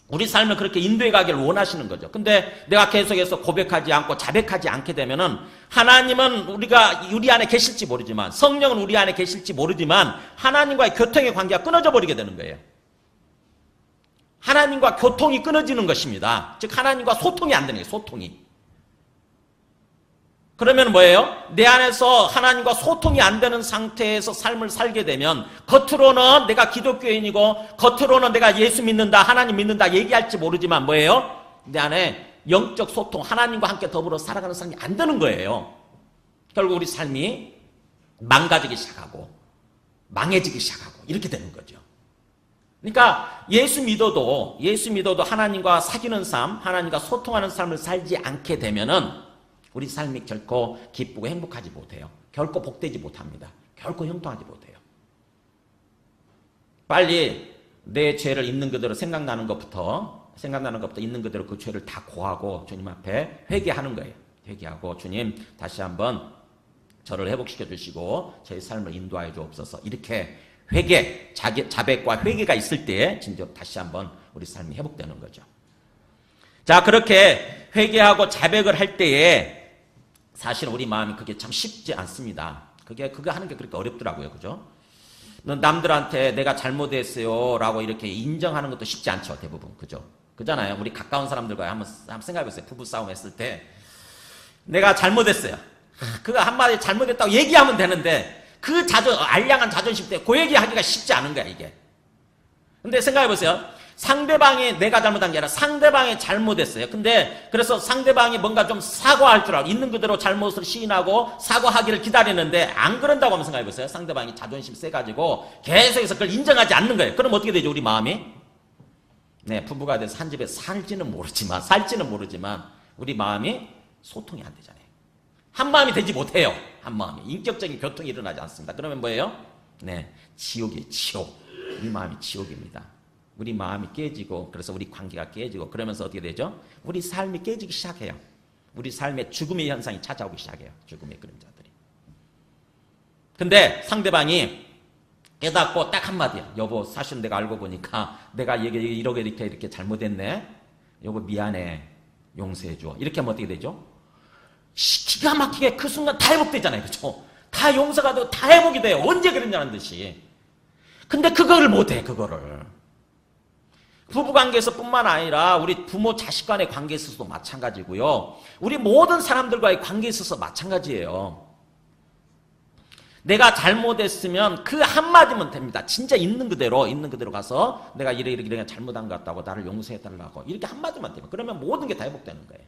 우리 삶을 그렇게 인도해 가기를 원하시는 거죠. 근데 내가 계속해서 고백하지 않고 자백하지 않게 되면은 하나님은 우리 안에 계실지 모르지만, 성령은 우리 안에 계실지 모르지만 하나님과의 교통의 관계가 끊어져 버리게 되는 거예요. 하나님과 교통이 끊어지는 것입니다. 즉 하나님과 소통이 안 되는 거예요. 소통이. 그러면 뭐예요? 내 안에서 하나님과 소통이 안 되는 상태에서 삶을 살게 되면 겉으로는 내가 기독교인이고 겉으로는 내가 예수 믿는다, 하나님 믿는다 얘기할지 모르지만 뭐예요? 내 안에 영적 소통, 하나님과 함께 더불어 살아가는 삶이 안 되는 거예요. 결국 우리 삶이 망가지기 시작하고 망해지기 시작하고 이렇게 되는 거죠. 그러니까 예수 믿어도 하나님과 사귀는 삶, 하나님과 소통하는 삶을 살지 않게 되면은 우리 삶이 결코 기쁘고 행복하지 못해요. 결코 복되지 못합니다. 결코 형통하지 못해요. 빨리 내 죄를 있는 그대로 생각나는 것부터 있는 그대로 그 죄를 다 고하고 주님 앞에 회개하는 거예요. 회개하고 주님 다시 한번 저를 회복시켜 주시고 제 삶을 인도하여 주옵소서. 이렇게 회개, 자백과 회개가 있을 때 진짜로 다시 한번 우리 삶이 회복되는 거죠. 자, 그렇게 회개하고 자백을 할 때에 사실 우리 마음이 그게 참 쉽지 않습니다. 그거 하는 게 그렇게 어렵더라고요. 그죠? 남들한테 내가 잘못했어요 라고 이렇게 인정하는 것도 쉽지 않죠. 대부분. 그죠? 그잖아요. 우리 가까운 사람들과 한번 생각해 보세요. 부부싸움 했을 때 내가 잘못했어요. 그거 한마디 잘못했다고 얘기하면 되는데 그 알량한 자존심 때문에 그 얘기하기가 쉽지 않은 거야, 이게. 근데 생각해 보세요. 상대방이 내가 잘못한 게 아니라 상대방이 잘못했어요. 근데 그래서 상대방이 뭔가 좀 사과할 줄 알고 있는 그대로 잘못을 시인하고 사과하기를 기다리는데 안 그런다고 하면 생각해 보세요. 상대방이 자존심 세가지고 계속해서 그걸 인정하지 않는 거예요. 그럼 어떻게 되죠, 우리 마음이? 네, 부부가 돼서 한 집에 살지는 모르지만 우리 마음이 소통이 안 되잖아요. 한 마음이 되지 못해요. 한 마음이. 인격적인 교통이 일어나지 않습니다. 그러면 뭐예요? 네, 지옥이에요. 지옥. 우리 마음이 지옥입니다. 우리 마음이 깨지고 그래서 우리 관계가 깨지고 그러면서 어떻게 되죠? 우리 삶이 깨지기 시작해요. 우리 삶에 죽음의 현상이 찾아오기 시작해요. 죽음의 그림자들이. 근데 상대방이 깨닫고 딱 한마디야. 여보, 사실 내가 알고 보니까 내가 이렇게 잘못했네. 여보, 미안해. 용서해줘. 이렇게 하면 어떻게 되죠? 기가 막히게 그 순간 다 회복되잖아요. 그렇죠? 다 용서가 되고 다 회복이 돼요. 언제 그랬냐는 듯이. 근데 그거를 못해. 그거를. 부부관계에서 뿐만 아니라 우리 부모 자식 간의 관계에 있어서도 마찬가지고요. 우리 모든 사람들과의 관계에 있어서 마찬가지예요. 내가 잘못했으면 그 한마디면 됩니다. 진짜 있는 그대로 가서 내가 이렇게 잘못한 것 같다고 나를 용서해달라고 이렇게 한마디만 되면 그러면 모든 게 다 회복되는 거예요.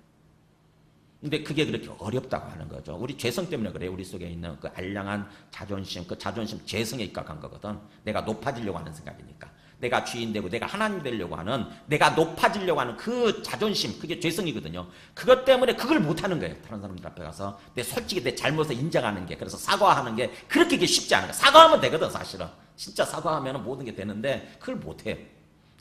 근데 그게 그렇게 어렵다고 하는 거죠. 우리 죄성 때문에 그래요. 우리 속에 있는 그 알량한 자존심, 그 자존심 죄성에 입각한 거거든. 내가 높아지려고 하는 생각이니까. 내가 주인 되고 내가 하나님 되려고 하는, 내가 높아지려고 하는 그 자존심, 그게 죄성이거든요. 그것 때문에 그걸 못하는 거예요. 다른 사람들 앞에 가서 솔직히 내 잘못을 인정하는 게, 그래서 사과하는 게 그렇게 이게 쉽지 않아요. 사과하면 되거든, 사실은. 진짜 사과하면 모든 게 되는데 그걸 못해요.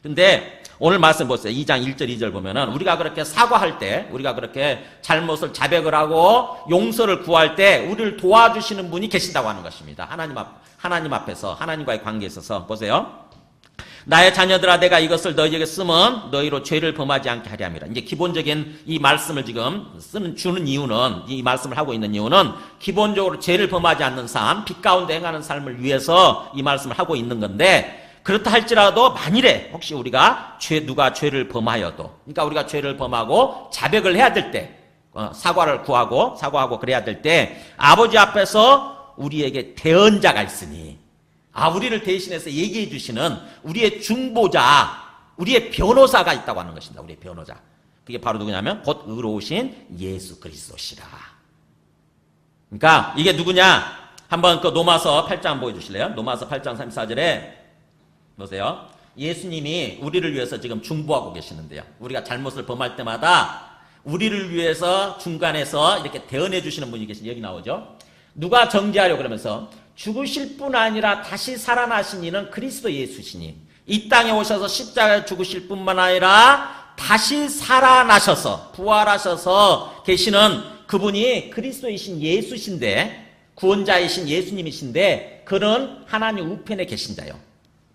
근데 오늘 말씀 보세요. 2장 1절 2절 보면은 우리가 그렇게 사과할 때, 우리가 그렇게 잘못을 자백을 하고 용서를 구할 때 우리를 도와주시는 분이 계신다고 하는 것입니다. 하나님 앞에서, 하나님과의 관계에 있어서 보세요. 나의 자녀들아, 내가 이것을 너희에게 쓰면 너희로 죄를 범하지 않게 하려 함이라. 이제 기본적인 이 말씀을 지금 주는 이유는, 이 말씀을 하고 있는 이유는 기본적으로 죄를 범하지 않는 삶, 빛 가운데 행하는 삶을 위해서 이 말씀을 하고 있는 건데, 그렇다 할지라도 만일에 혹시 우리가 누가 죄를 범하여도, 그러니까 우리가 죄를 범하고 자백을 해야 될 때, 사과를 구하고 사과하고 그래야 될 때 아버지 앞에서 우리에게 대언자가 있으니, 우리를 대신해서 얘기해 주시는 우리의 중보자, 우리의 변호사가 있다고 하는 것입니다. 우리의 변호자. 그게 바로 누구냐면 곧 의로우신 예수 그리스도시라. 그러니까 이게 누구냐? 한번 그 로마서 8장 보여주실래요? 로마서 8장 34절에 보세요. 예수님이 우리를 위해서 지금 중보하고 계시는데요. 우리가 잘못을 범할 때마다 우리를 위해서 중간에서 이렇게 대언해 주시는 분이 계신 여기 나오죠. 누가 정죄하려 그러면서 죽으실 뿐 아니라 다시 살아나신 이는 그리스도 예수시니 이 땅에 오셔서 십자가에 죽으실 뿐만 아니라 다시 살아나셔서 부활하셔서 계시는 그분이 그리스도이신 예수신데 구원자이신 예수님이신데 그는 하나님 우편에 계신 자요.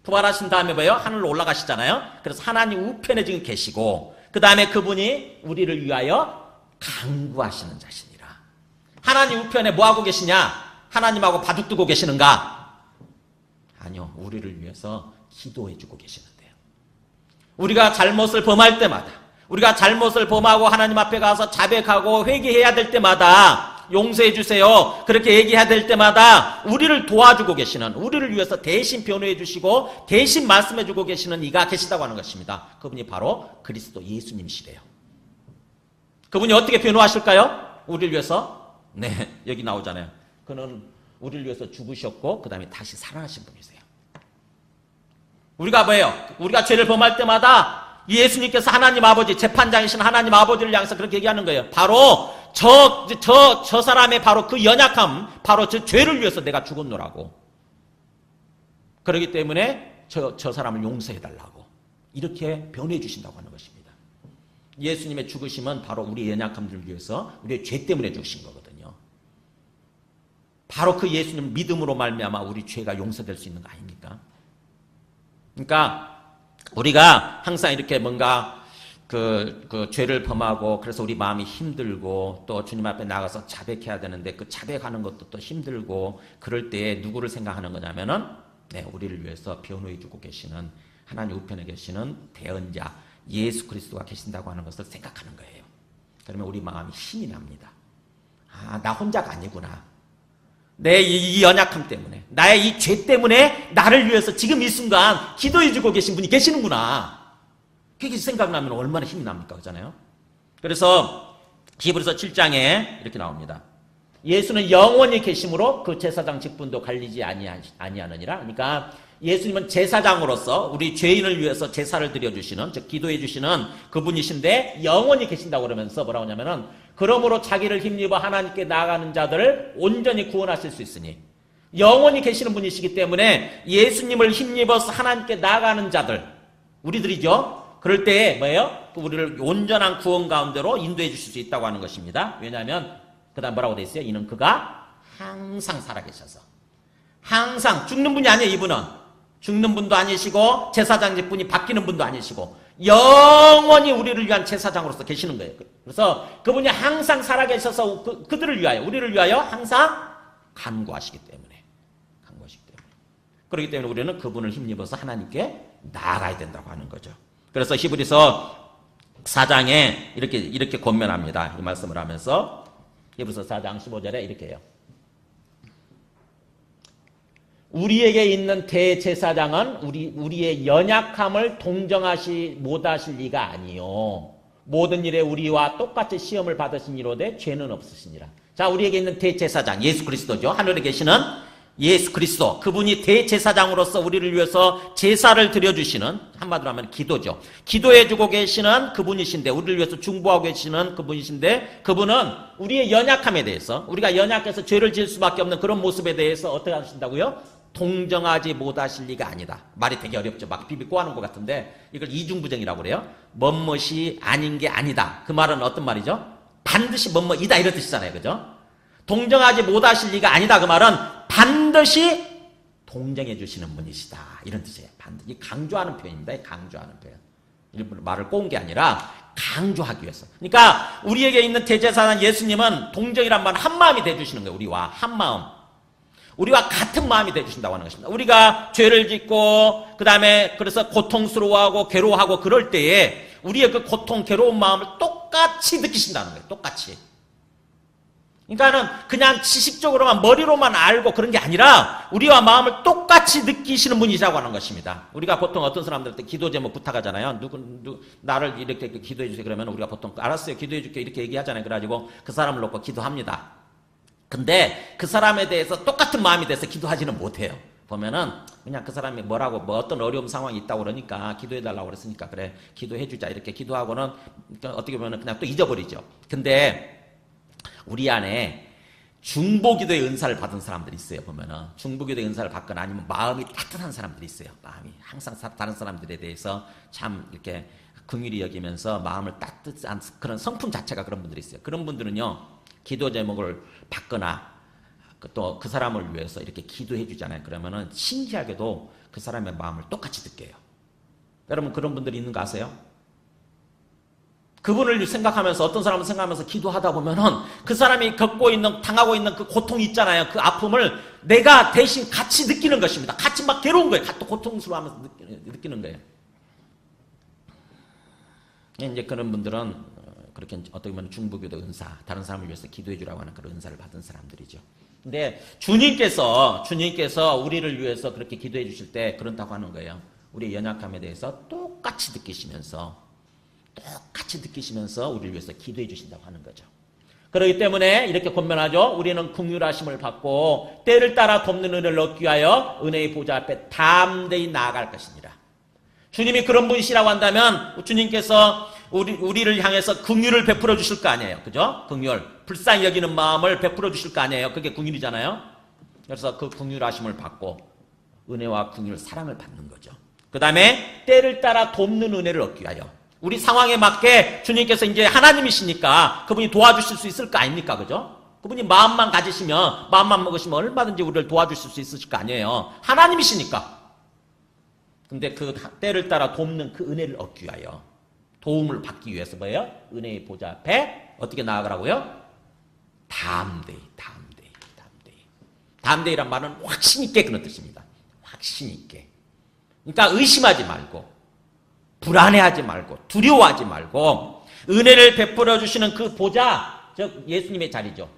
부활하신 다음에 뭐예요? 하늘로 올라가시잖아요. 그래서 하나님 우편에 지금 계시고 그 다음에 그분이 우리를 위하여 간구하시는 자시니라. 하나님 우편에 뭐하고 계시냐? 하나님하고 바둑두고 계시는가? 아니요. 우리를 위해서 기도해주고 계시는데요. 우리가 잘못을 범할 때마다 우리가 잘못을 범하고 하나님 앞에 가서 자백하고 회개해야 될 때마다 용서해 주세요. 그렇게 얘기해야 될 때마다 우리를 도와주고 계시는 우리를 위해서 대신 변호해 주시고 대신 말씀해 주고 계시는 이가 계시다고 하는 것입니다. 그분이 바로 그리스도 예수님이시래요. 그분이 어떻게 변호하실까요? 우리를 위해서 네 여기 나오잖아요. 그는 우리를 위해서 죽으셨고 그 다음에 다시 살아나신 분이세요. 우리가 뭐예요? 우리가 죄를 범할 때마다 예수님께서 하나님 아버지 재판장이신 하나님 아버지를 향해서 그렇게 얘기하는 거예요. 바로 저 사람의 바로 그 연약함, 바로 저 죄를 위해서 내가 죽었노라고. 그렇기 때문에 저 사람을 용서해달라고. 이렇게 변호해 주신다고 하는 것입니다. 예수님의 죽으심은 바로 우리의 연약함들을 위해서 우리의 죄 때문에 죽으신 거거든요. 바로 그 예수님 믿음으로 말미암아 우리 죄가 용서될 수 있는 거 아닙니까? 그러니까 우리가 항상 이렇게 뭔가 그 죄를 범하고 그래서 우리 마음이 힘들고 또 주님 앞에 나가서 자백해야 되는데 그 자백하는 것도 또 힘들고 그럴 때에 누구를 생각하는 거냐면은 네, 우리를 위해서 변호해 주고 계시는 하나님 우편에 계시는 대언자 예수 그리스도가 계신다고 하는 것을 생각하는 거예요. 그러면 우리 마음이 힘이 납니다. 아, 나 혼자가 아니구나. 내 이 연약함 때문에 나의 이 죄 때문에 나를 위해서 지금 이 순간 기도해 주고 계신 분이 계시는구나. 그게 생각나면 얼마나 힘이 납니까? 그렇잖아요. 그래서 히브리서 7장에 이렇게 나옵니다. 예수는 영원히 계심으로 그 제사장 직분도 갈리지 아니하느니라. 그러니까 예수님은 제사장으로서 우리 죄인을 위해서 제사를 드려주시는 즉 기도해 주시는 그분이신데 영원히 계신다고 그러면서 뭐라고 하냐면은 그러므로 자기를 힘입어 하나님께 나아가는 자들을 온전히 구원하실 수 있으니 영원히 계시는 분이시기 때문에 예수님을 힘입어서 하나님께 나아가는 자들 우리들이죠. 그럴 때 뭐예요? 우리를 온전한 구원 가운데로 인도해 주실 수 있다고 하는 것입니다. 왜냐하면 그 다음 뭐라고 돼 있어요? 이는 그가 항상 살아계셔서 항상 죽는 분이 아니에요. 이분은 죽는 분도 아니시고 제사장 분이 바뀌는 분도 아니시고 영원히 우리를 위한 제사장으로서 계시는 거예요. 그래서 그분이 항상 살아계셔서 그들을 위하여 우리를 위하여 항상 간구하시기 때문에 그렇기 때문에 우리는 그분을 힘입어서 하나님께 나아가야 된다고 하는 거죠. 그래서 히브리서 4장에 이렇게 권면합니다. 이 말씀을 하면서 히브리서 4장 15절에 이렇게 해요. 우리에게 있는 대제사장은 우리의 연약함을 동정하시 못하실 리가 아니요 모든 일에 우리와 똑같이 시험을 받으신 이로되 죄는 없으시니라. 자, 우리에게 있는 대제사장 예수 그리스도죠. 하늘에 계시는 예수 그리스도 그분이 대제사장으로서 우리를 위해서 제사를 드려주시는 한마디로 하면 기도죠. 기도해주고 계시는 그분이신데 우리를 위해서 중보하고 계시는 그분이신데 그분은 우리의 연약함에 대해서 우리가 연약해서 죄를 지을 수밖에 없는 그런 모습에 대해서 어떻게 하신다고요? 동정하지 못하실 리가 아니다. 말이 되게 어렵죠. 막 비비고 하는 것 같은데 이걸 이중부정이라고 그래요. 뭐뭇이 아닌 게 아니다. 그 말은 어떤 말이죠? 반드시 뭐뭐이다 이런 뜻이잖아요. 그죠? 동정하지 못하실 리가 아니다. 그 말은 반드시 동정해 주시는 분이시다. 이런 뜻이에요. 반드시 강조하는 표현입니다. 강조하는 표현. 일부러 말을 꼬은 게 아니라 강조하기 위해서. 그러니까 우리에게 있는 대제사장 예수님은 동정이란 말은 한 마음이 돼주시는 거예요. 우리와 한 마음. 우리와 같은 마음이 돼주신다고 하는 것입니다. 우리가 죄를 짓고 그 다음에 그래서 고통스러워하고 괴로워하고 그럴 때에 우리의 그 고통 괴로운 마음을 똑같이 느끼신다는 거예요. 똑같이. 그러니까는 그냥 지식적으로만 머리로만 알고 그런 게 아니라 우리와 마음을 똑같이 느끼시는 분이라고 하는 것입니다. 우리가 보통 어떤 사람들한테 기도 제목 부탁하잖아요. 나를 이렇게 기도해 주세요. 그러면 우리가 보통 알았어요. 기도해 줄게 이렇게 얘기하잖아요. 그래가지고 그 사람을 놓고 기도합니다. 근데 그 사람에 대해서 똑같은 마음이 돼서 기도하지는 못해요. 보면은 그냥 그 사람이 뭐라고 뭐 어떤 어려움 상황이 있다고 그러니까 기도해 달라고 그랬으니까 그래 기도해 주자 이렇게 기도하고는 어떻게 보면 그냥 또 잊어버리죠. 근데 우리 안에 중보기도의 은사를 받은 사람들이 있어요. 보면은 중보기도의 은사를 받거나 아니면 마음이 따뜻한 사람들이 있어요. 마음이 항상 다른 사람들에 대해서 참 이렇게 긍휼히 여기면서 마음을 따뜻한 그런 성품 자체가 그런 분들이 있어요. 그런 분들은요 기도 제목을 받거나 또 그 사람을 위해서 이렇게 기도해 주잖아요. 그러면은 신기하게도 그 사람의 마음을 똑같이 느껴요. 여러분 그런 분들이 있는 거 아세요? 그분을 생각하면서 어떤 사람을 생각하면서 기도하다 보면은 그 사람이 당하고 있는 그 고통이 있잖아요. 그 아픔을 내가 대신 같이 느끼는 것입니다. 같이 막 괴로운 거예요. 또 고통스러워하면서 느끼는 거예요. 이제 그런 분들은 그렇게 어떻게 보면 중보기도 은사, 다른 사람을 위해서 기도해 주라고 하는 그런 은사를 받은 사람들이죠. 근데 주님께서 우리를 위해서 그렇게 기도해 주실 때 그런다고 하는 거예요. 우리의 연약함에 대해서 똑같이 느끼시면서 우리를 위해서 기도해 주신다고 하는 거죠. 그렇기 때문에 이렇게 권면하죠. 우리는 긍휼하심을 받고 때를 따라 돕는 은혜를 얻기 위하여 은혜의 보좌 앞에 담대히 나아갈 것이니라. 주님이 그런 분이시라고 한다면 주님께서 우리를 향해서 긍휼을 베풀어 주실 거 아니에요. 그죠? 긍휼. 불쌍히 여기는 마음을 베풀어 주실 거 아니에요. 그게 긍휼이잖아요. 그래서 그 긍휼하심을 받고 은혜와 긍휼, 사랑을 받는 거죠. 그 다음에 때를 따라 돕는 은혜를 얻기 위하여 우리 상황에 맞게 주님께서 이제 하나님이시니까 그분이 도와주실 수 있을 거 아닙니까? 그죠? 그분이 마음만 먹으시면 얼마든지 우리를 도와주실 수 있으실 거 아니에요. 하나님이시니까. 근데 그 때를 따라 돕는 그 은혜를 얻기 위하여 도움을 받기 위해서 뭐예요? 은혜의 보좌 앞에 어떻게 나아가라고요? 담대히란 말은 확신 있게 그런 뜻입니다. 확신 있게. 그러니까 의심하지 말고 불안해하지 말고 두려워하지 말고 은혜를 베풀어 주시는 그 보좌, 즉 예수님의 자리죠.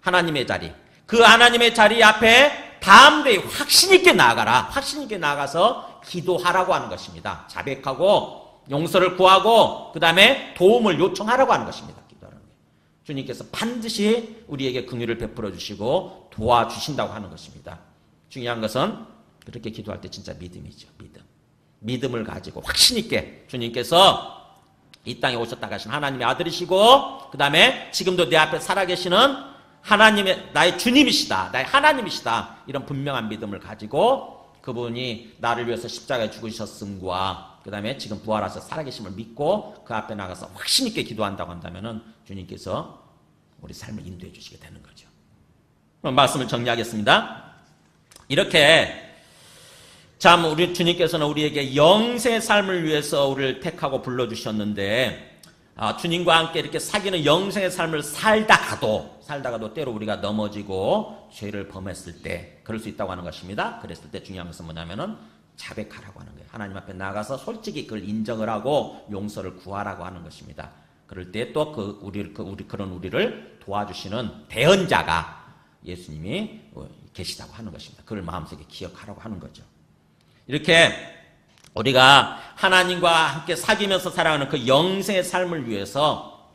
하나님의 자리. 그 하나님의 자리 앞에 담대히 확신 있게 나아가라. 확신 있게 나아가서 기도하라고 하는 것입니다. 자백하고 용서를 구하고 그 다음에 도움을 요청하라고 하는 것입니다. 기도하는 거예요. 주님께서 반드시 우리에게 긍휼을 베풀어 주시고 도와주신다고 하는 것입니다. 중요한 것은 그렇게 기도할 때 진짜 믿음이죠. 믿음을 가지고 확신 있게 주님께서 이 땅에 오셨다 가신 하나님의 아들이시고 그 다음에 지금도 내 앞에 살아계시는 하나님의 나의 주님이시다. 나의 하나님이시다. 이런 분명한 믿음을 가지고 그분이 나를 위해서 십자가에 죽으셨음과 그 다음에 지금 부활하셔서 살아계심을 믿고 그 앞에 나가서 확신 있게 기도한다고 한다면 주님께서 우리 삶을 인도해 주시게 되는 거죠. 그럼 말씀을 정리하겠습니다. 이렇게 참 우리 주님께서는 우리에게 영생의 삶을 위해서 우리를 택하고 불러주셨는데 주님과 함께 이렇게 사귀는 영생의 삶을 살다가도 때로 우리가 넘어지고 죄를 범했을 때 그럴 수 있다고 하는 것입니다. 그랬을 때 중요한 것은 뭐냐면은 자백하라고 하는 거예요. 하나님 앞에 나가서 솔직히 그걸 인정을 하고 용서를 구하라고 하는 것입니다. 그럴 때 또 그런 우리를 도와주시는 대언자가 예수님이 계시다고 하는 것입니다. 그걸 마음속에 기억하라고 하는 거죠. 이렇게 우리가 하나님과 함께 사귀면서 살아가는 그 영생의 삶을 위해서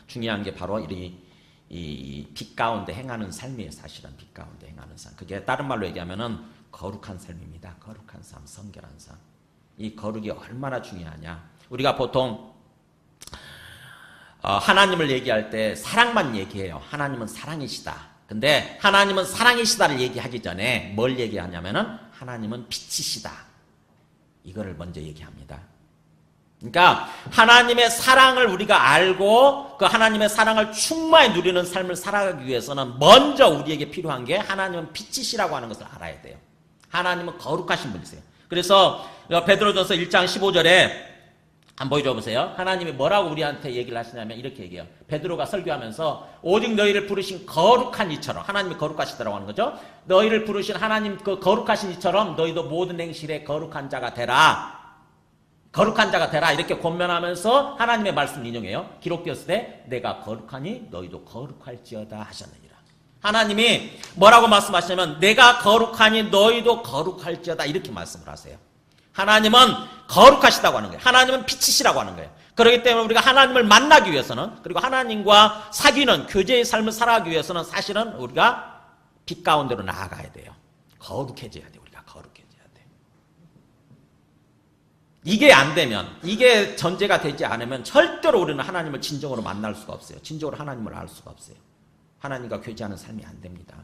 중요한 게 바로 이 빛 가운데 행하는 삶이에요. 사실은 빛 가운데 행하는 삶. 그게 다른 말로 얘기하면은 거룩한 삶입니다. 거룩한 삶, 성결한 삶. 이 거룩이 얼마나 중요하냐. 우리가 보통 하나님을 얘기할 때 사랑만 얘기해요. 하나님은 사랑이시다. 근데 하나님은 사랑이시다를 얘기하기 전에 뭘 얘기하냐면은 하나님은 빛이시다. 이거를 먼저 얘기합니다. 그러니까 하나님의 사랑을 우리가 알고 그 하나님의 사랑을 충만히 누리는 삶을 살아가기 위해서는 먼저 우리에게 필요한 게 하나님은 빛이시라고 하는 것을 알아야 돼요. 하나님은 거룩하신 분이세요. 그래서 베드로전서 1장 15절에 한번 보여줘 보세요. 하나님이 뭐라고 우리한테 얘기를 하시냐면 이렇게 얘기해요. 베드로가 설교하면서 오직 너희를 부르신 거룩한 이처럼 하나님이 거룩하시다라고 하는 거죠. 너희를 부르신 하나님 그 거룩하신 이처럼 너희도 모든 행실에 거룩한 자가 되라. 거룩한 자가 되라 이렇게 권면하면서 하나님의 말씀을 인용해요. 기록되었을 때 내가 거룩하니 너희도 거룩할지어다 하셨느니라. 하나님이 뭐라고 말씀하시냐면 내가 거룩하니 너희도 거룩할지어다 이렇게 말씀을 하세요. 하나님은 거룩하시다고 하는 거예요. 하나님은 빛이시라고 하는 거예요. 그렇기 때문에 우리가 하나님을 만나기 위해서는, 그리고 하나님과 사귀는 교제의 삶을 살아가기 위해서는 사실은 우리가 빛 가운데로 나아가야 돼요. 거룩해져야 돼요. 우리가 거룩해져야 돼요. 이게 안 되면, 이게 전제가 되지 않으면 절대로 우리는 하나님을 진정으로 만날 수가 없어요. 진정으로 하나님을 알 수가 없어요. 하나님과 교제하는 삶이 안 됩니다.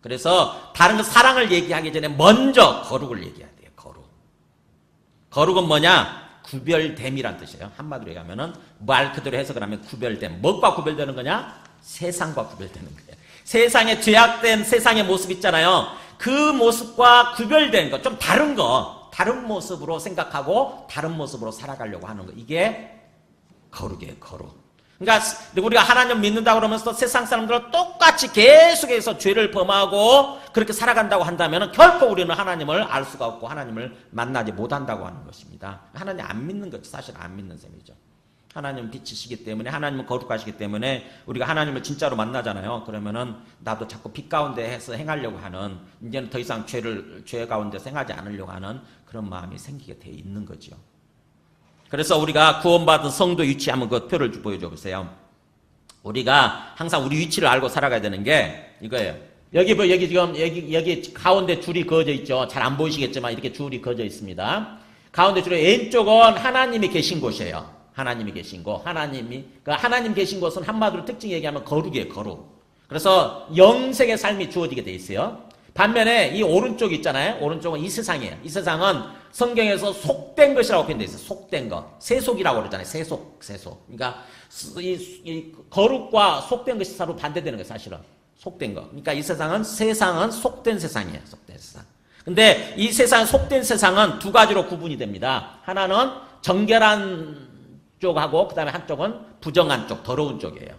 그래서 다른 거 사랑을 얘기하기 전에 먼저 거룩을 얘기해야 돼요. 거룩. 거룩은 뭐냐? 구별됨이란 뜻이에요. 한마디로 얘기하면은 말 그대로 해석을 하면 구별됨. 뭐가 구별되는 거냐? 세상과 구별되는 거예요. 세상에 죄악된 세상의 모습 있잖아요. 그 모습과 구별된 거, 좀 다른 거, 다른 모습으로 생각하고 다른 모습으로 살아가려고 하는 거. 이게 거룩이에요. 거룩. 그러니까 우리가 하나님 믿는다고 그러면서 세상 사람들과 똑같이 계속해서 죄를 범하고 그렇게 살아간다고 한다면 결코 우리는 하나님을 알 수가 없고 하나님을 만나지 못한다고 하는 것입니다. 하나님 안 믿는 거죠. 사실 안 믿는 셈이죠. 하나님은 빛이시기 때문에, 하나님은 거룩하시기 때문에 우리가 하나님을 진짜로 만나잖아요. 그러면은 나도 자꾸 빛 가운데 해서 행하려고 하는, 이제는 더 이상 죄 가운데서 행하지 않으려고 하는 그런 마음이 생기게 돼 있는 거죠. 그래서 우리가 구원받은 성도 위치 한번 그 표를 보여줘 보세요. 우리가 항상 우리 위치를 알고 살아가야 되는 게 이거예요. 여기 지금 여기 가운데 줄이 그어져 있죠. 잘 안 보이시겠지만 이렇게 줄이 그어져 있습니다. 가운데 줄의 왼쪽은 하나님이 계신 곳이에요. 하나님이 계신 곳. 그러니까 하나님 계신 곳은 한마디로 특징 얘기하면 거룩이에요. 거룩. 그래서 영생의 삶이 주어지게 돼 있어요. 반면에 이 오른쪽 있잖아요. 오른쪽은 이 세상이에요. 이 세상은 성경에서 속된 것이라고 표현되어 있어요. 속된 것. 세속이라고 그러잖아요. 세속. 그러니까 이 거룩과 속된 것이 서로 반대되는 거예요. 사실은. 속된 것. 그러니까 이 세상은 속된 세상이에요. 속된 세상. 근데 이 세상, 속된 세상은 두 가지로 구분이 됩니다. 하나는 정결한 쪽하고 그 다음에 한쪽은 부정한 쪽, 더러운 쪽이에요.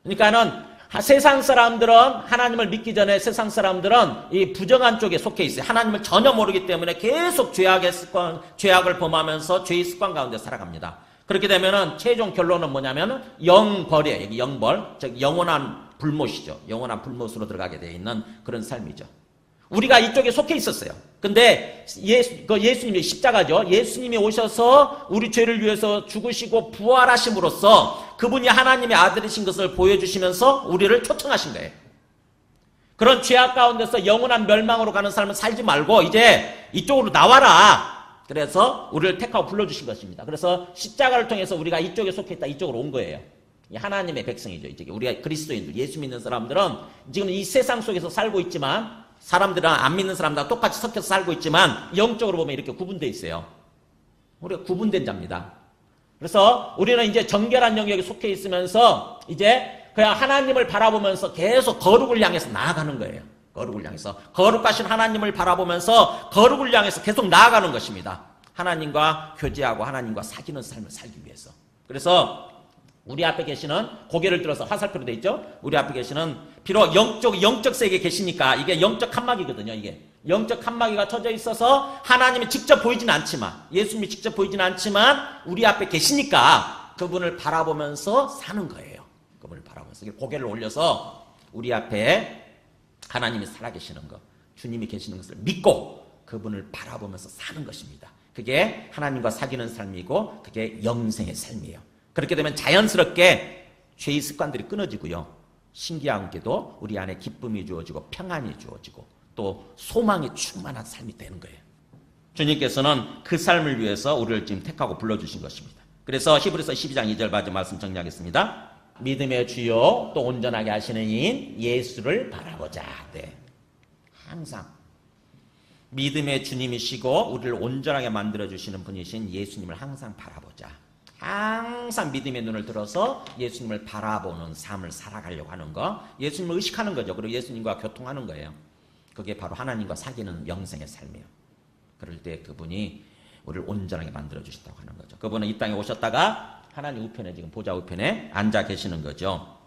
그러니까는 세상 사람들은, 하나님을 믿기 전에 세상 사람들은 이 부정한 쪽에 속해 있어요. 하나님을 전혀 모르기 때문에 계속 죄악을 범하면서 죄의 습관 가운데 살아갑니다. 그렇게 되면은 최종 결론은 뭐냐면 영벌이에요. 여기 영벌, 즉 영원한 불못이죠. 영원한 불못으로 들어가게 되어 있는 그런 삶이죠. 우리가 이쪽에 속해 있었어요. 근데 예수님이 십자가죠. 예수님이 오셔서 우리 죄를 위해서 죽으시고 부활하심으로써 그분이 하나님의 아들이신 것을 보여주시면서 우리를 초청하신 거예요. 그런 죄악 가운데서 영원한 멸망으로 가는 삶을 살지 말고 이제 이쪽으로 나와라. 그래서 우리를 택하고 불러주신 것입니다. 그래서 십자가를 통해서 우리가 이쪽에 속해 있다, 이쪽으로 온 거예요. 하나님의 백성이죠. 이제 우리가 그리스도인들, 예수 믿는 사람들은 지금 이 세상 속에서 살고 있지만, 사람들은 안 믿는 사람들과 똑같이 섞여서 살고 있지만 영적으로 보면 이렇게 구분되어 있어요. 우리가 구분된 자입니다. 그래서 우리는 이제 정결한 영역에 속해 있으면서 이제 그냥 하나님을 바라보면서 계속 거룩을 향해서 나아가는 거예요. 거룩을 향해서. 거룩하신 하나님을 바라보면서 거룩을 향해서 계속 나아가는 것입니다. 하나님과 교제하고 하나님과 사귀는 삶을 살기 위해서. 그래서 우리 앞에 계시는, 고개를 들어서 화살표로 되어 있죠? 우리 앞에 계시는, 비록 영적 세계에 계시니까 이게 영적 칸막이거든요. 이게 영적 칸막이가 쳐져 있어서 하나님이 직접 보이지는 않지만, 예수님이 직접 보이지는 않지만 우리 앞에 계시니까 그분을 바라보면서 사는 거예요. 그분을 바라보면서 고개를 올려서 우리 앞에 하나님이 살아계시는 것, 주님이 계시는 것을 믿고 그분을 바라보면서 사는 것입니다. 그게 하나님과 사귀는 삶이고 그게 영생의 삶이에요. 그렇게 되면 자연스럽게 죄의 습관들이 끊어지고요. 신기하게도 우리 안에 기쁨이 주어지고 평안이 주어지고 또 소망이 충만한 삶이 되는 거예요. 주님께서는 그 삶을 위해서 우리를 지금 택하고 불러주신 것입니다. 그래서 히브리서 12장 2절 마지막 말씀 정리하겠습니다. 믿음의 주요 또 온전하게 하시는 이인 예수를 바라보자. 네. 항상 믿음의 주님이시고 우리를 온전하게 만들어주시는 분이신 예수님을 항상 바라보자. 항상 믿음의 눈을 들어서 예수님을 바라보는 삶을 살아가려고 하는 거, 예수님을 의식하는 거죠. 그리고 예수님과 교통하는 거예요. 그게 바로 하나님과 사귀는 영생의 삶이에요. 그럴 때 그분이 우리를 온전하게 만들어주신다고 하는 거죠. 그분은 이 땅에 오셨다가 하나님 우편에, 지금 보좌 우편에 앉아 계시는 거죠.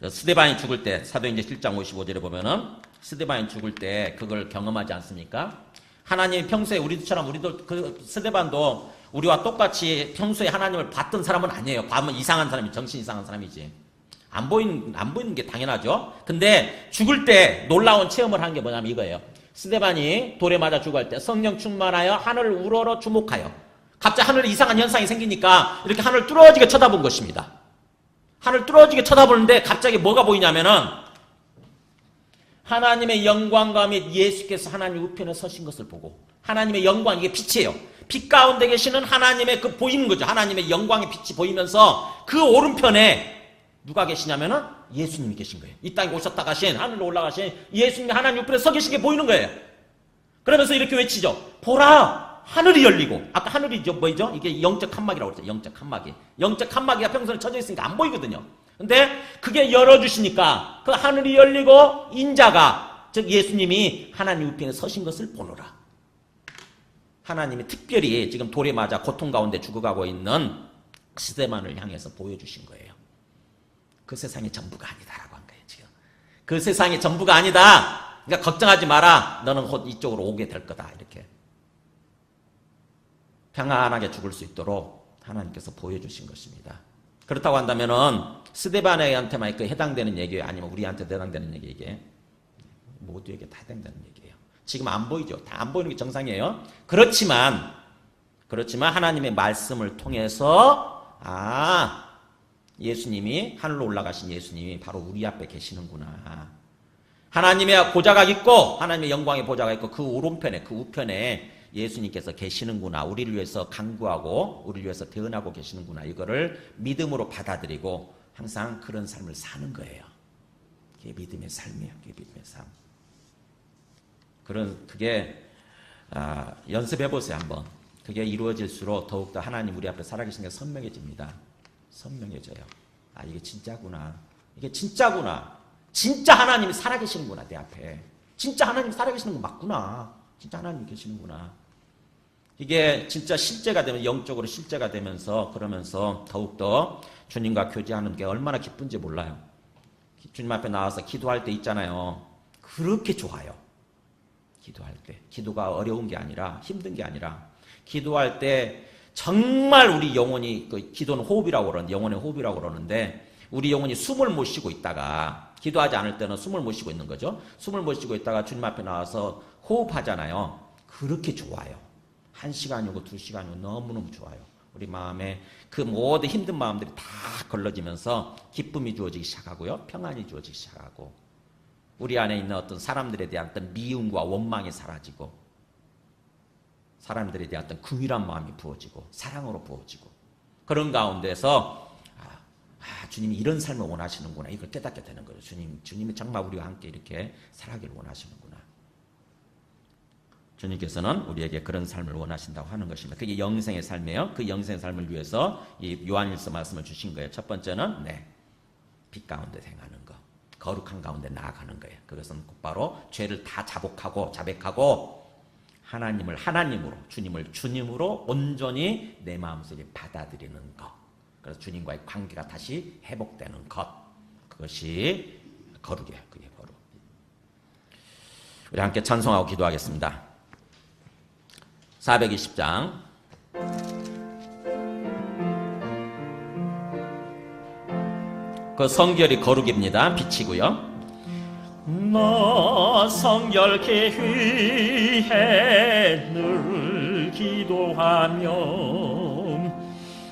스데반이 죽을 때, 사도행전 7장 55절에 보면은 스데반이 죽을 때 그걸 경험하지 않습니까? 하나님이 평소에 우리도 그 스데반도 우리와 똑같이 평소에 하나님을 봤던 사람은 아니에요. 봐면 이상한 사람이, 정신 이상한 사람이지. 안 보이는 게 당연하죠. 근데 죽을 때 놀라운 체험을 한 게 뭐냐면 이거예요. 스데반이 돌에 맞아 죽을 때 성령 충만하여 하늘을 우러러 주목하여 갑자기 하늘에 이상한 현상이 생기니까 이렇게 하늘을 뚫어지게 쳐다본 것입니다. 하늘 뚫어지게 쳐다보는데 갑자기 뭐가 보이냐면은 하나님의 영광과 및 예수께서 하나님 우편에 서신 것을 보고, 하나님의 영광, 이게 빛이에요. 빛 가운데 계시는 하나님의 그 보이는 거죠. 하나님의 영광의 빛이 보이면서 그 오른편에 누가 계시냐면은 예수님이 계신 거예요. 이 땅에 오셨다 가신, 하늘로 올라가신 예수님이 하나님 우편에 서 계신 게 보이는 거예요. 그러면서 이렇게 외치죠. 보라! 하늘이 열리고, 아까 하늘이 뭐죠? 이게 영적 칸막이라고 그랬죠. 영적 칸막이. 영적 칸막이가 평소에 쳐져 있으니까 안 보이거든요. 근데 그게 열어주시니까 그 하늘이 열리고 인자가, 즉 예수님이 하나님 우편에 서신 것을 보노라. 하나님이 특별히 지금 돌에 맞아 고통 가운데 죽어가고 있는 스데반을 향해서 보여주신 거예요. 그 세상이 전부가 아니다라고 한 거예요. 지금 그 세상이 전부가 아니다. 그러니까 걱정하지 마라. 너는 곧 이쪽으로 오게 될 거다. 이렇게 평안하게 죽을 수 있도록 하나님께서 보여주신 것입니다. 그렇다고 한다면은 스데반한테만 그 해당되는 얘기예요? 아니면 우리한테 해당되는 얘기? 이게 모두에게 다 해당되는 얘기예요. 지금 안 보이죠? 다 안 보이는 게 정상이에요. 그렇지만 하나님의 말씀을 통해서 예수님이 하늘로 올라가신 예수님이 바로 우리 앞에 계시는구나. 하나님의 보좌가 있고 하나님의 영광의 보좌가 있고 그 오른편에, 그 우편에 예수님께서 계시는구나. 우리를 위해서 간구하고 우리를 위해서 대언하고 계시는구나. 이거를 믿음으로 받아들이고 항상 그런 삶을 사는 거예요. 그게 믿음의 삶이에요. 그게 믿음의 삶. 그게 연습해보세요. 한번. 그게 이루어질수록 더욱더 하나님 우리 앞에 살아계신 게 선명해집니다. 선명해져요. 이게 진짜구나. 이게 진짜구나. 진짜 하나님이 살아계시는구나. 내 앞에. 진짜 하나님이 살아계시는 거 맞구나. 진짜 하나님이 계시는구나. 이게 진짜 실제가 되면, 영적으로 실제가 되면서, 그러면서 더욱더 주님과 교제하는 게 얼마나 기쁜지 몰라요. 주님 앞에 나와서 기도할 때 있잖아요. 그렇게 좋아요. 기도할 때. 기도가 어려운 게 아니라, 힘든 게 아니라, 기도할 때 정말 우리 영혼이, 기도는 호흡이라고 그러는데, 영혼의 호흡이라고 그러는데, 우리 영혼이 숨을 못 쉬고 있다가, 기도하지 않을 때는 숨을 못 쉬고 있는 거죠. 숨을 못 쉬고 있다가 주님 앞에 나와서 호흡하잖아요. 그렇게 좋아요. 1시간이고 2시간이고 너무너무 좋아요. 우리 마음에 그 모든 힘든 마음들이 다 걸러지면서 기쁨이 주어지기 시작하고요. 평안이 주어지기 시작하고, 우리 안에 있는 어떤 사람들에 대한 어떤 미움과 원망이 사라지고, 사람들에 대한 어떤 긍휼한 마음이 부어지고, 사랑으로 부어지고, 그런 가운데서 주님이 이런 삶을 원하시는구나. 이걸 깨닫게 되는 거예요. 주님이 정말 우리와 함께 이렇게 살아가기를 원하시는구나. 주님께서는 우리에게 그런 삶을 원하신다고 하는 것입니다. 그게 영생의 삶이에요. 그 영생의 삶을 위해서 이 요한일서 말씀을 주신 거예요. 첫 번째는 빛 가운데 행하는 거, 거룩한 가운데 나아가는 거예요. 그것은 곧바로 죄를 다 자백하고 하나님을 하나님으로, 주님을 주님으로 온전히 내 마음속에 받아들이는 것. 그래서 주님과의 관계가 다시 회복되는 것. 그것이 거룩이에요. 그게 거룩. 우리 함께 찬송하고 기도하겠습니다. 420장. 그 성결이 거룩입니다. 빛이고요. 너 성결케 위해 늘 기도하며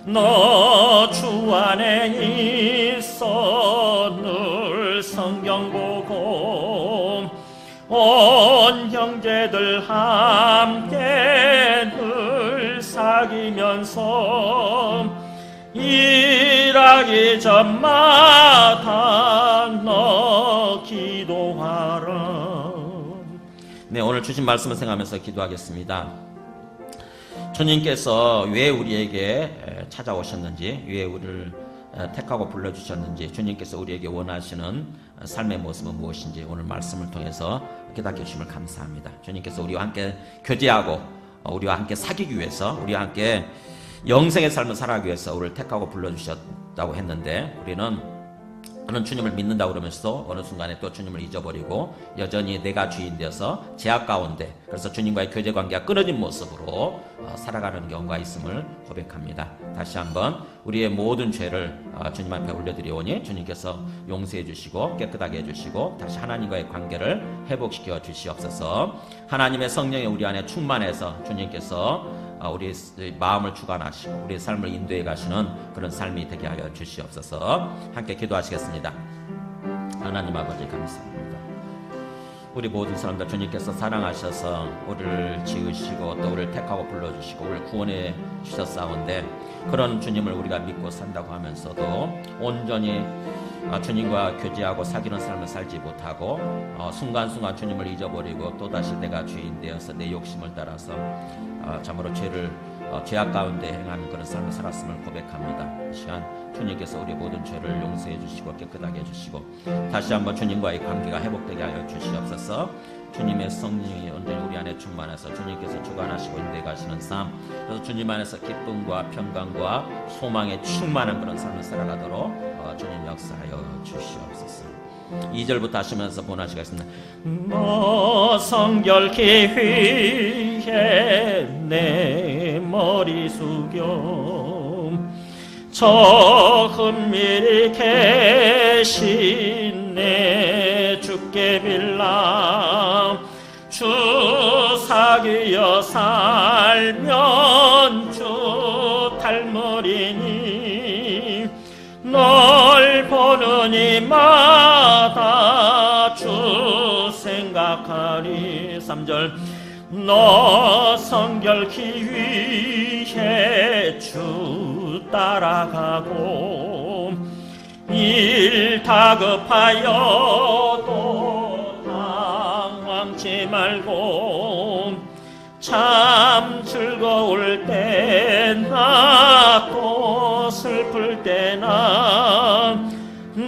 너 주 안에 있어 늘 성경 보고 온 형제들 함께 늘 사귀면서 일하기 전마다 너 기도하라. 오늘 주신 말씀을 생각하면서 기도하겠습니다. 주님께서 왜 우리에게 찾아오셨는지, 왜 우리를 택하고 불러주셨는지, 주님께서 우리에게 원하시는 삶의 모습은 무엇인지 오늘 말씀을 통해서 깨닫게 해주심을 감사합니다. 주님께서 우리와 함께 교제하고 우리와 함께 사귀기 위해서, 우리와 함께 영생의 삶을 살아가기 위해서 우리를 택하고 불러주셨다고 했는데, 우리는 그는 주님을 믿는다 그러면서 어느 순간에 또 주님을 잊어버리고 여전히 내가 주인 되어서 제약 가운데, 그래서 주님과의 교제 관계가 끊어진 모습으로 살아가는 경우가 있음을 고백합니다. 다시 한번 우리의 모든 죄를 주님 앞에 올려드리오니 주님께서 용서해 주시고 깨끗하게 해주시고 다시 하나님과의 관계를 회복시켜 주시옵소서. 하나님의 성령이 우리 안에 충만해서 주님께서 우리 마음을 주관하시고 우리의 삶을 인도해 가시는 그런 삶이 되게 하여 주시옵소서. 함께 기도하시겠습니다. 하나님 아버지 감사합니다. 우리 모든 사람들 주님께서 사랑하셔서 우리를 지으시고 또 우리를 택하고 불러주시고 우리를 구원해 주셨사온데, 그런 주님을 우리가 믿고 산다고 하면서도 온전히 주님과 교제하고 사귀는 삶을 살지 못하고 순간순간 주님을 잊어버리고 또다시 내가 주인 되어서 내 욕심을 따라서 참으로 죄악 가운데 행하는 그런 삶을 살았음을 고백합니다. 이 시간 주님께서 우리 모든 죄를 용서해 주시고 깨끗하게 해주시고 다시 한번 주님과의 관계가 회복되게 하여 주시옵소서. 주님의 성령이 온전히 우리 안에 충만해서 주님께서 주관하시고 인도해 가시는 삶, 그래서 주님 안에서 기쁨과 평강과 소망에 충만한 그런 삶을 살아가도록 주님 역사하여 주시옵소서. 2절부터 하시면서 본하시겠습니다. 너 성결케 위해 내 머리 숙여 저 은밀히 계신 내 주께 빌라. 주 사귀어 살면 주 닮으리니 널 보는 이마다 주 생각하리. 3절 너 성결케 위해 주 따라가고 일 다급하여도 당황치 말고 참 즐거울 때나 또 슬플 때나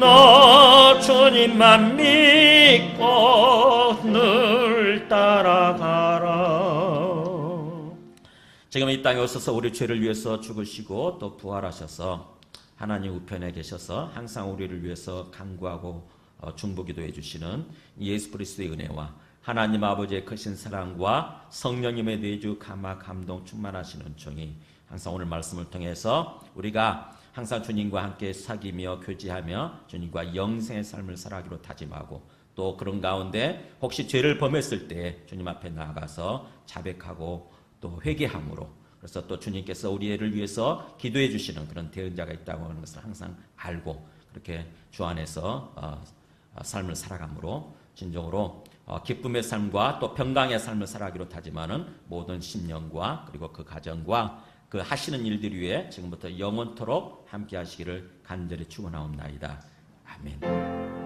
너 주님만 믿고 늘 따라가라. 지금 이 땅에 오셔서 우리 죄를 위해서 죽으시고 또 부활하셔서 하나님 우편에 계셔서 항상 우리를 위해서 간구하고 중보기도 해주시는 예수 그리스도의 은혜와 하나님 아버지의 크신 사랑과 성령님의 내주 감화 감동 충만하신 은총이 항상 오늘 말씀을 통해서 우리가 항상 주님과 함께 사귀며 교제하며 주님과 영생의 삶을 살아가기로 다짐하고 또 그런 가운데 혹시 죄를 범했을 때 주님 앞에 나아가서 자백하고 또 회개함으로, 그래서 또 주님께서 우리를 위해서 기도해 주시는 그런 대언자가 있다고 하는 것을 항상 알고 그렇게 주 안에서 삶을 살아감으로 진정으로 기쁨의 삶과 또 평강의 삶을 살아가기로 다짐하는 모든 심령과 그리고 그 가정과 그 하시는 일들 위해 지금부터 영원토록 함께 하시기를 간절히 축원하옵나이다. 아멘.